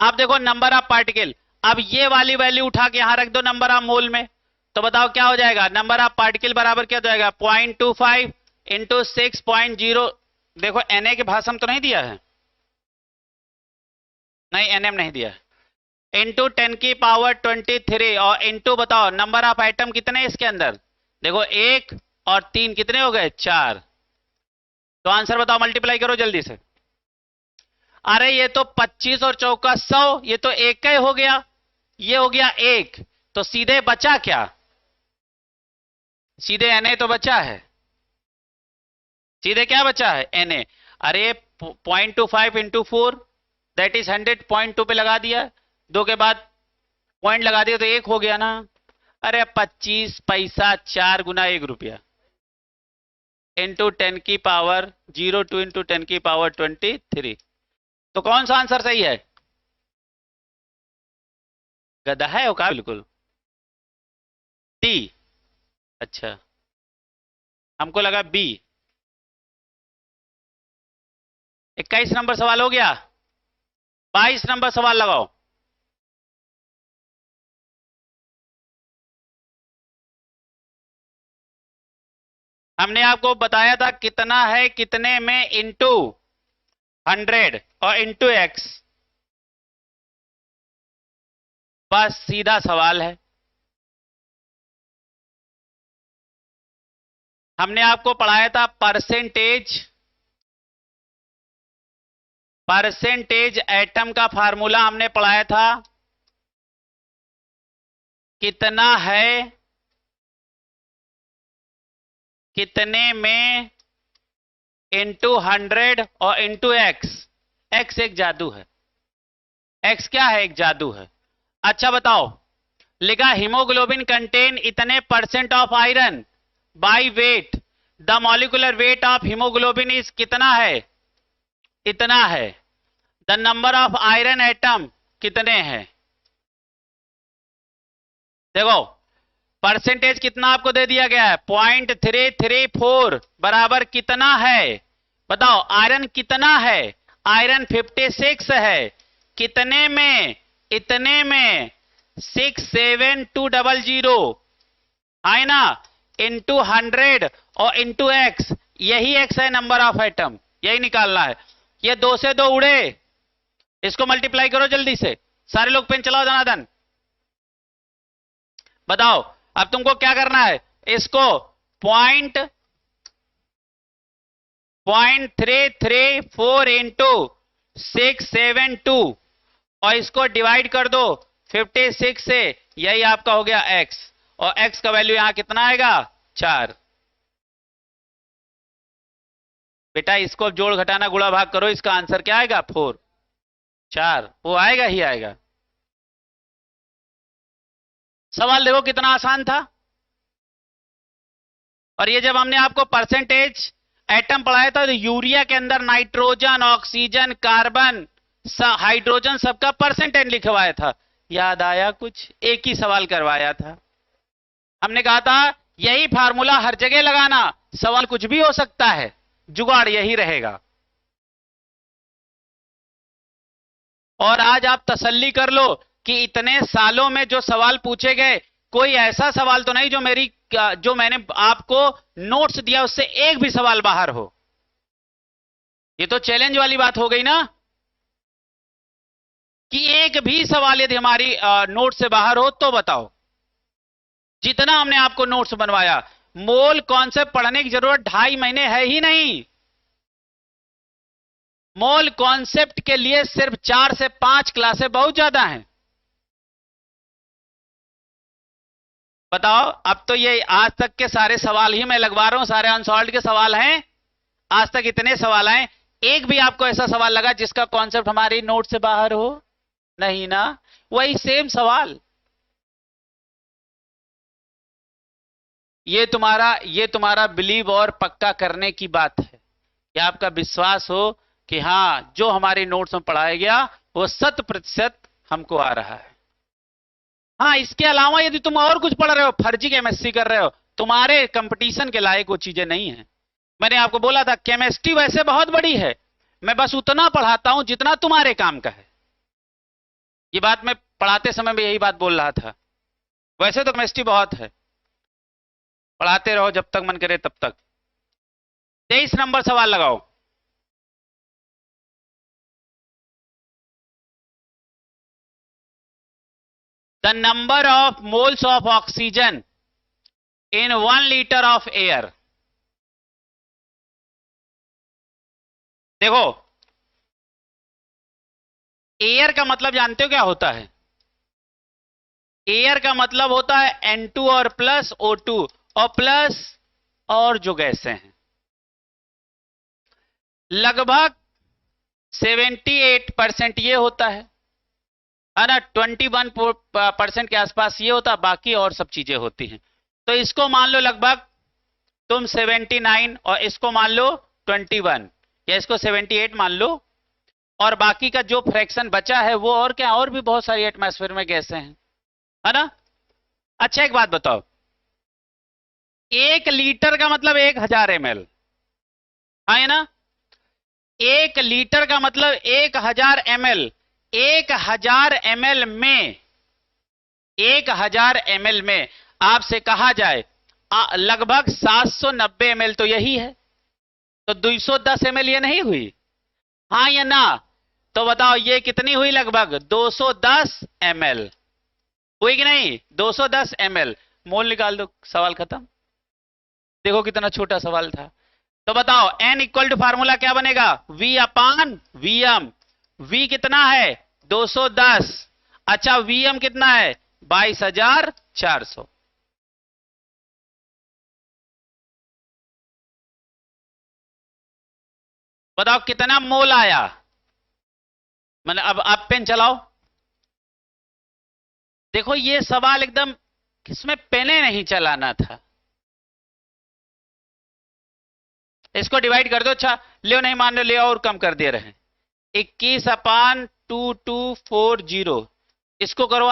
अब देखो नंबर ऑफ पार्टिकल, अब ये वाली वैल्यू उठा के यहां रख दो नंबर ऑफ मोल में, तो बताओ क्या हो जाएगा, नंबर ऑफ पार्टिकल बराबर क्या हो जाएगा 0.25 इंटू 6.0। देखो Na के भाषम तो नहीं दिया है, नहीं Nm नहीं दिया है, इंटू 10⁻23 और इंटू बताओ नंबर ऑफ आइटम कितने इसके अंदर, देखो 1 और 3 कितने हो गए 4। तो आंसर बताओ मल्टीप्लाई करो जल्दी से। अरे ये तो 25 और चौका 100, ये तो एक का ही हो गया, ये हो गया 1, तो सीधे बचा क्या, सीधे Na तो बचा है, सीधे क्या बचा है Na। अरे 0.25 इंटू 4 दैट इज 100, 0.2 पे लगा दिया, 2 के बाद पॉइंट लगा दिया तो 1 हो गया ना। अरे 25 पैसा 4 गुना 1 रुपया इंटू 10⁻02 इंटू 10⁻23। तो कौन सा आंसर सही है, गधा है का बिल्कुल डी। अच्छा हमको लगा बी। 21 नंबर सवाल हो गया, 22 नंबर सवाल लगाओ। हमने आपको बताया था कितना है कितने में इंटू 100 और इंटू x, बस सीधा सवाल है। हमने आपको पढ़ाया था परसेंटेज, परसेंटेज एटम का फार्मूला हमने पढ़ाया था, कितना है कितने में इंटू 100 और इंटू x। x एक जादू है, x क्या है एक जादू है। अच्छा बताओ, लिखा हीमोग्लोबिन कंटेन इतने % of iron by weight, the molecular weight of haemoglobin is कितना है, इतना है। The number of iron atom कितने हैं, देखो परसेंटेज कितना आपको दे दिया गया है, 0.334 बराबर कितना है, बताओ आयरन कितना है, आयरन 56 है, कितने में, इतने में 67200 है ना, इंटू 100 और इंटू एक्स, यही एक्स है नंबर ऑफ एटम, यही निकालना है। ये 2 से 2 उड़े, इसको मल्टीप्लाई करो जल्दी से, सारे लोग पेन चलाओ जनार्दन। बताओ अब तुमको क्या करना है, इसको 0.334 इंटू 672 और इसको डिवाइड कर दो 56 से, यही आपका हो गया x, और x का वैल्यू यहां कितना आएगा 4। बेटा इसको जोड़ घटाना गुणा भाग करो, इसका आंसर क्या आएगा 4, 4 वो आएगा ही आएगा। सवाल देखो कितना आसान था। और ये जब हमने आपको परसेंटेज एटम पढ़ाया था तो यूरिया के अंदर नाइट्रोजन, ऑक्सीजन, कार्बन, हाइड्रोजन सबका परसेंटेज लिखवाया था, याद आया कुछ, एक ही सवाल करवाया था। हमने कहा था यही फार्मूला हर जगह लगाना, सवाल कुछ भी हो सकता है, जुगाड़ यही रहेगा। और आज आप तसल्ली कर लो कि इतने सालों में जो सवाल पूछे गए, कोई ऐसा सवाल तो नहीं जो मैंने आपको नोट्स दिया उससे एक भी सवाल बाहर हो। ये तो चैलेंज वाली बात हो गई ना, कि एक भी सवाल यदि हमारी नोट से बाहर हो तो बताओ। जितना हमने आपको नोट्स बनवाया, मोल कॉन्सेप्ट पढ़ने की जरूरत 2.5 महीने है ही नहीं। मोल कॉन्सेप्ट के लिए सिर्फ 4 से 5 क्लासें बहुत ज्यादा हैं। बताओ अब तो ये आज तक के सारे सवाल ही मैं लगवा रहा हूं, सारे अनसॉल्व्ड के सवाल हैं, आज तक इतने सवाल आए, एक भी आपको ऐसा सवाल लगा जिसका कॉन्सेप्ट हमारी नोट से बाहर हो? नहीं ना, वही सेम सवाल। ये तुम्हारा बिलीव और पक्का करने की बात है कि आपका विश्वास हो कि हां जो हमारे नोट्स में पढ़ाया गया वो 100% हमको आ रहा है। हाँ, इसके अलावा यदि तुम और कुछ पढ़ रहे हो, फर्जी केमिस्ट्री कर रहे हो, तुम्हारे कंपटीशन के लायक वो चीजें नहीं है। मैंने आपको बोला था केमिस्ट्री वैसे बहुत बड़ी है, मैं बस उतना पढ़ाता हूं जितना तुम्हारे काम का है। ये बात मैं पढ़ाते समय में यही बात बोल रहा था। वैसे तो केमिस्ट्री बहुत है, पढ़ाते रहो जब तक मन करे तब तक। 23 नंबर सवाल लगाओ। The number of moles of oxygen in 1 liter of air। देखो एयर का मतलब जानते हो क्या होता है? एयर का मतलब होता है N2 और प्लस O2 और प्लस और जो गैसें हैं। लगभग 78% ये होता है ना, 21% के आसपास ये होता, बाकी और सब चीजें होती हैं। तो इसको मान लो लगभग तुम 79 और इसको मान लो 21 या इसको 78 मान लो, और बाकी का जो फ्रैक्शन बचा है वो और क्या, और भी बहुत सारी एटमॉस्फेयर में गैसें हैं, है ना। अच्छा एक बात बताओ, 1 लीटर का मतलब 1000 ml है ना, 1 लीटर का मतलब 1000 ml। 1000 ml में 1000 ml में आपसे कहा जाए लगभग 790 ml तो यही है, तो 210 ml ये नहीं हुई, हाँ या ना? तो बताओ ये कितनी हुई, लगभग 210 ml हुई कि नहीं? 210 ml। मोल निकाल दो, सवाल खत्म। देखो कितना छोटा सवाल था। तो बताओ n इक्वल टू फार्मूला क्या बनेगा, V अपान Vm। V कितना है 210, अच्छा Vm कितना है 22,400। बताओ कितना मोल आया, मतलब अब आप पेन चलाओ। देखो ये सवाल एकदम, इसमें पेने नहीं चलाना था, इसको डिवाइड कर दो। अच्छा ले नहीं मान लो, ले और कम कर दे रहे हैं। 21/2240, इसको करो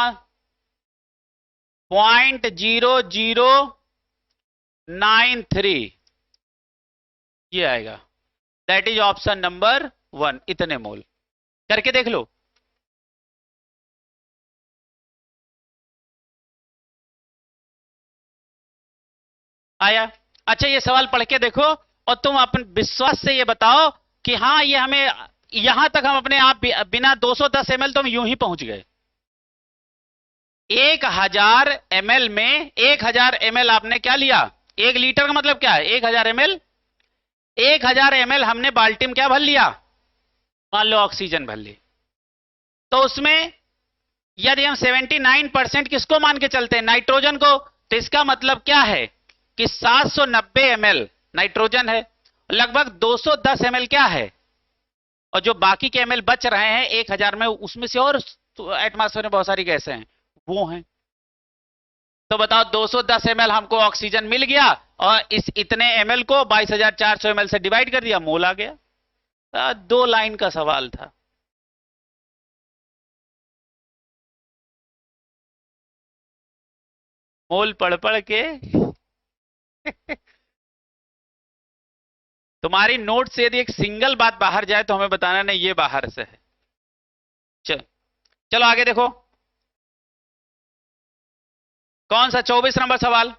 0.0093, ये आएगा। दैट इज ऑप्शन नंबर 1, इतने मोल। करके देख लो। आया? अच्छा ये सवाल पढ़ के देखो और तुम अपन विश्वास से ये बताओ कि हाँ ये हमें, यहां तक हम अपने आप बिना 210 ml तो हम यूं ही पहुंच गए। 1000 ml में 1000 ml आपने क्या लिया? 1 लीटर का मतलब क्या है? 1000 ml, 1000 ml हमने बाल्टी में क्या भर लिया? मान लो ऑक्सीजन भर ली। तो उसमें यदि हम 79% किसको मान के चलते हैं? नाइट्रोजन को। तो इसका मतलब क्या है कि 790 ml नाइट्रोजन है, लगभग 210 ml क्या है, और जो बाकी के ml बच रहे हैं 1000 में, उसमें से और एटमॉस्फेयर में बहुत सारी गैसें हैं, वो हैं। तो बताओ 210 ml हमको ऑक्सीजन मिल गया और इस इतने ml को 22,400 ml से डिवाइड कर दिया, मोल आ गया। 2 लाइन का सवाल था। मोल पढ़ पढ़ के तुम्हारी नोट से यदि एक सिंगल बात बाहर जाए तो हमें बताना नहीं ये बाहर से है। चलो आगे देखो, कौन सा 24 नंबर सवाल?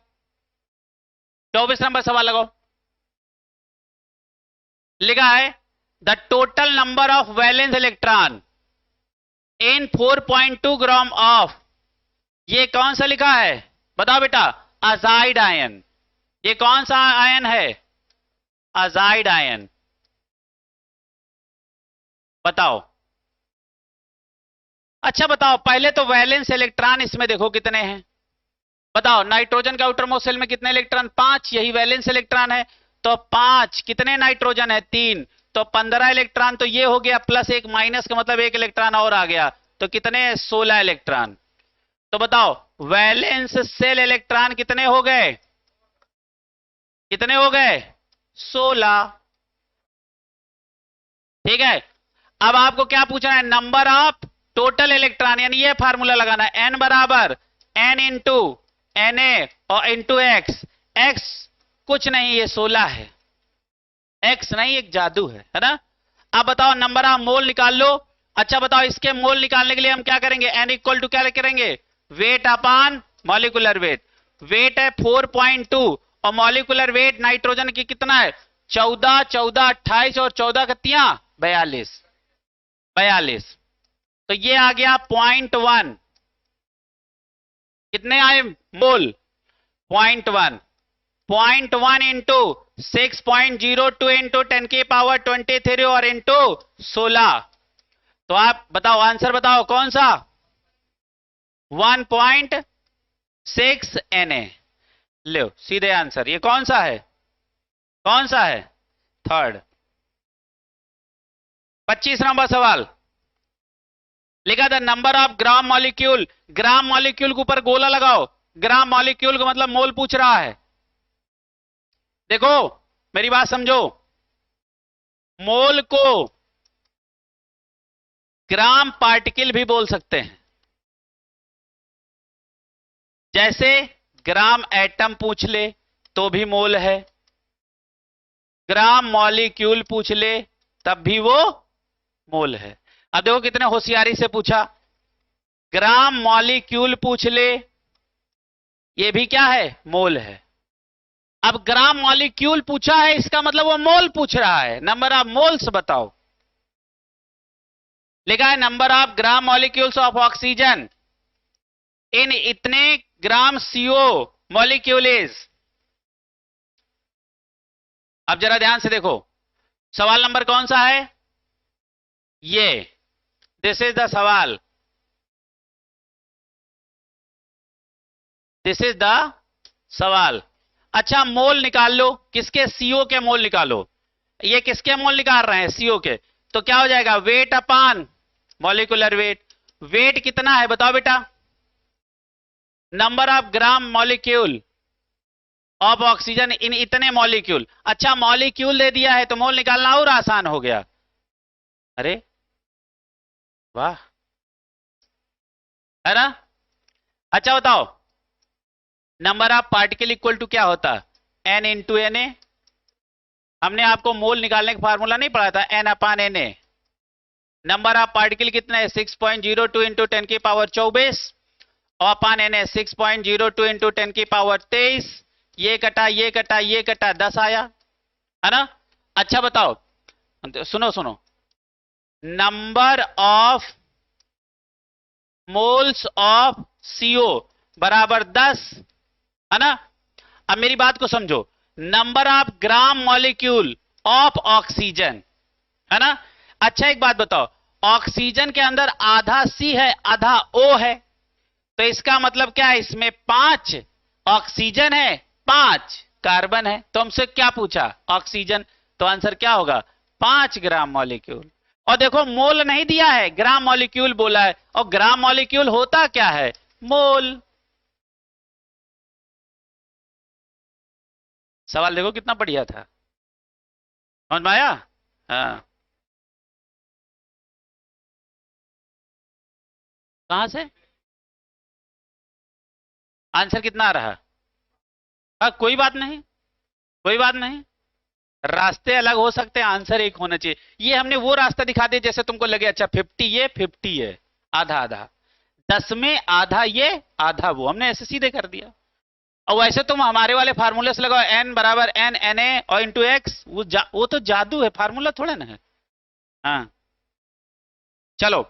24 नंबर सवाल लगाओ। लिखा है the total number of valence electron in 4.2 gram of, ये कौन सा लिखा है? बताओ बेटा। Azide ion. ये कौन सा आयन है? Azide ion. बताओ। अच्छा बताओ, पहले तो वैलेंस इलेक्ट्रॉन इसमें देखो कितने हैं। बताओ नाइट्रोजन के आउटर मोस्ट शेल में कितने इलेक्ट्रॉन? 5, यही वैलेंस इलेक्ट्रॉन है। तो 5 कितने नाइट्रोजन है? 3, तो 15 इलेक्ट्रॉन। तो ये हो गया प्लस 1 माइनस का मतलब 1 इलेक्ट्रॉन और आ गया, तो कितने? 16 इलेक्ट्रॉन। तो बताओ वैलेंस शेल इलेक्ट्रॉन कितने हो गए? कितने हो गए? 16। ठीक है। अब आपको क्या पूछना है? नंबर ऑफ टोटल इलेक्ट्रॉन, यानी ये फार्मूला लगाना है, एन बराबर एन इंटू एन ए और इंटू एक्स। एक्स कुछ नहीं, ये 16 है। एक्स नहीं, एक जादू है ना। अब बताओ नंबर ऑफ मोल निकाल लो। अच्छा बताओ इसके मोल निकालने के लिए हम क्या करेंगे? एन इक्वल टू क्या करेंगे? वेट अपान मॉलिक्यूलर वेट। वेट है 4.2 और मॉलिक्यूलर वेट नाइट्रोजन की कितना है? 14, 14, 28 और 14 कतियां 42। 42। तो ये आ गया 0.1। कितने आए मोल? 0.1। 0.1 इंटू 6.02 इंटू 10 की पावर 23 और इंटू 16। तो आप बताओ आंसर बताओ कौन सा? 1.6 Na। लो सीधे आंसर। ये कौन सा है? कौन सा है? थर्ड। 25 नंबर सवाल लिखा था number of gram molecule. Gram molecule के ऊपर गोला लगाओ। ग्राम मॉलिक्यूल का मतलब मोल पूछ रहा है। देखो मेरी बात समझो, मोल को ग्राम पार्टिकल भी बोल सकते हैं। जैसे ग्राम एटम पूछ ले तो भी मोल है, ग्राम मॉलिक्यूल पूछ ले तब भी वो मोल है। अब देखो कितने होशियारी से पूछा। ग्राम मॉलिक्यूल पूछ ले, ये भी क्या है? मोल है। अब ग्राम मॉलिक्यूल पूछा है, इसका मतलब वो मोल पूछ रहा है। नंबर ऑफ मोल्स बताओ। लिखा है number of gram molecules of oxygen in इतने ग्राम CO मॉलिक्यूल इज। अब जरा ध्यान से देखो, सवाल नंबर कौन सा है? ये दिस इज द सवाल। दिस इज द सवाल। अच्छा मोल निकाल लो। किसके? CO के मोल निकालो। ये किसके मोल निकाल रहे हैं? CO के। तो क्या हो जाएगा? वेट अपान मॉलिक्यूलर वेट। वेट कितना है बताओ बेटा? Number of gram molecule of oxygen in इतने मॉलिक्यूल। अच्छा मॉलिक्यूल दे दिया है तो मोल निकालना और आसान हो गया। अरे वाह, है ना। अच्छा बताओ, number of particle equal to क्या होता है? N into N A. हमने आपको मोल निकालने का फार्मूला नहीं पढ़ा था, N upon N A. Number of particle कितना है? 6.02 इंटू 10 की पावर 24 और अपान एन ए 6.02 इंटू 10 की पावर 23। ये कटा ये कटा ये कटा 10 आया, है ना। अच्छा बताओ, सुनो सुनो, number of moles of CO बराबर 10, है ना। अब मेरी बात को समझो, number of gram molecule of oxygen, है ना। अच्छा एक बात बताओ, ऑक्सीजन के अंदर आधा सी है आधा ओ है, तो इसका मतलब क्या है? इसमें 5 ऑक्सीजन है 5 कार्बन है। तो हमसे क्या पूछा? ऑक्सीजन, तो आंसर क्या होगा? 5 ग्राम मॉलिक्यूल। और देखो मोल नहीं दिया है, ग्राम मॉलिक्यूल बोला है, और ग्राम मॉलिक्यूल होता क्या है? मोल। सवाल देखो कितना बढ़िया था, समझ में आया? हाँ, कहां से आंसर कितना आ रहा? हाँ कोई बात नहीं, कोई बात नहीं, रास्ते अलग हो सकते हैं, आंसर एक होना चाहिए। ये हमने वो रास्ता दिखा दिया जैसे तुमको लगे अच्छा 50 ये 50 है, आधा आधा, 10 में आधा ये आधा वो, हमने ऐसे सीधे कर दिया। और वैसे तुम हमारे वाले फार्मूले से लगाओ, एन बराबर एन एन ए और इंटू एक्स, वो तो जादू है, फार्मूला थोड़ा ना है। हाँ चलो,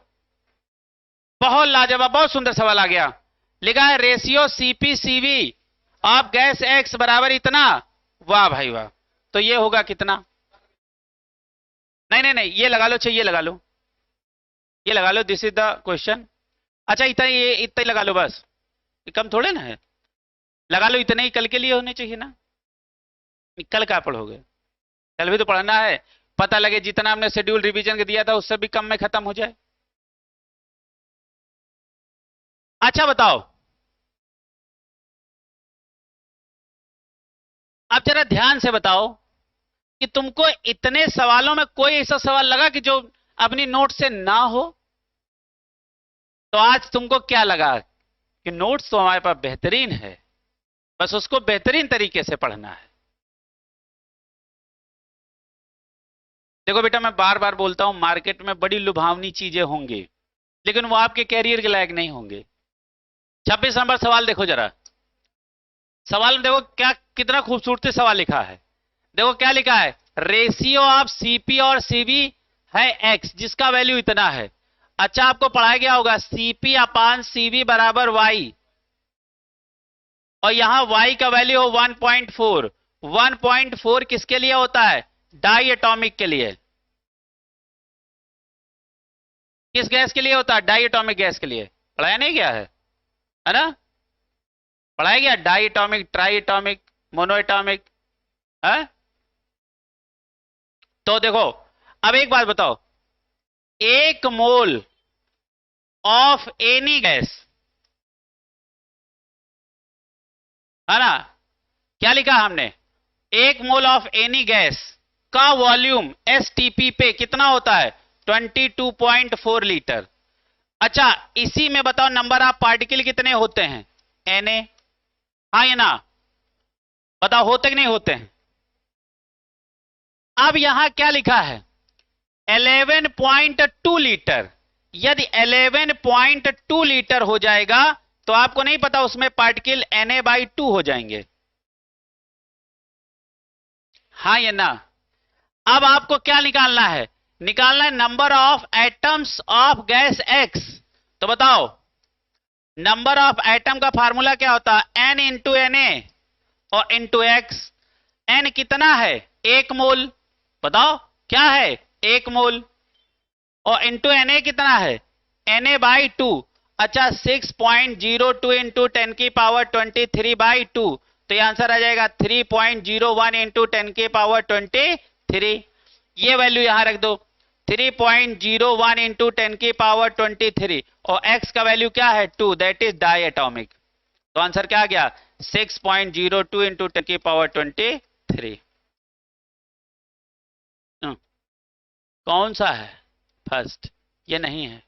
बहुत लाजवाब, बहुत सुंदर सवाल आ गया। लिखा है ratio CP CV of gas x बराबर इतना। वाह भाई वाह, तो ये होगा कितना? नहीं नहीं नहीं, ये लगा लो, चाहिए लगा लो, ये लगा लो, दिस इज द क्वेश्चन। अच्छा इतना, ये इतना ही लगा लो बस, ये कम थोड़े ना है, लगा लो इतने ही, कल के लिए होने चाहिए ना। कल क्या पढ़ोगे? कल भी तो पढ़ना है, पता लगे जितना हमने शेड्यूल रिवीजन दिया था उससे भी कम में खत्म हो जाए। अच्छा बताओ, अब जरा ध्यान से बताओ कि तुमको इतने सवालों में कोई ऐसा सवाल लगा कि जो अपनी नोट से ना हो? तो आज तुमको क्या लगा कि नोट्स तो हमारे पास बेहतरीन है, बस उसको बेहतरीन तरीके से पढ़ना है। देखो बेटा, मैं बार बार बोलता हूं, मार्केट में बड़ी लुभावनी चीजें होंगी, लेकिन वो आपके कैरियर के लायक नहीं होंगे। 26 नंबर सवाल देखो जरा, सवाल में देखो क्या, कितना खूबसूरती सवाल लिखा है। देखो क्या लिखा है, रेशियो ऑफ सीपी और सीबी है एक्स, जिसका वैल्यू इतना है। अच्छा आपको पढ़ाया गया होगा सीपी अपान सीबी बराबर वाई, और यहां y का वैल्यू हो 1.4। 1.4 किसके लिए होता है? डाई एटॉमिक के लिए। किस गैस के लिए होता है? डाई एटॉमिक गैस के लिए। पढ़ाया नहीं गया है ना? पढ़ाया गया, diatomic, triatomic, monoatomic, है? तो देखो, अब एक बात बताओ, 1 मोल ऑफ एनी गैस, है ना, क्या लिखा हमने? 1 मोल ऑफ एनी गैस का वॉल्यूम एसटीपी पे कितना होता है? 22.4 लीटर। अच्छा इसी में बताओ नंबर ऑफ पार्टिकल कितने होते हैं? Na। हाँ या ना, बताओ होते कि नहीं होते हैं? अब यहां क्या लिखा है? 11.2 लीटर। यदि 11.2 लीटर हो जाएगा तो आपको नहीं पता उसमें पार्टिकल Na/2 हो जाएंगे, हाँ या ना। अब आपको क्या निकालना है? निकालना है number of atoms of gas x. तो बताओ नंबर ऑफ एटम का फार्मूला क्या होता है? n इंटू एन ए और इंटू एक्स। n कितना है? 1 मोल, बताओ क्या है? 1 मोल, और इंटू एन ए कितना है? Na/2। अच्छा 6.02 इंटू 10 की पावर 23/2, तो ये आंसर आ जाएगा 3.01 इंटू 10 की पावर 23। ये वैल्यू यहां रख दो, 3.01 इंटू 10 की पावर 23, और x का वैल्यू क्या है? 2, दैट इज डाई एटॉमिक। तो आंसर क्या आ गया? 6.02 इंटू 10⁻23। कौन सा है फर्स्ट? ये नहीं है,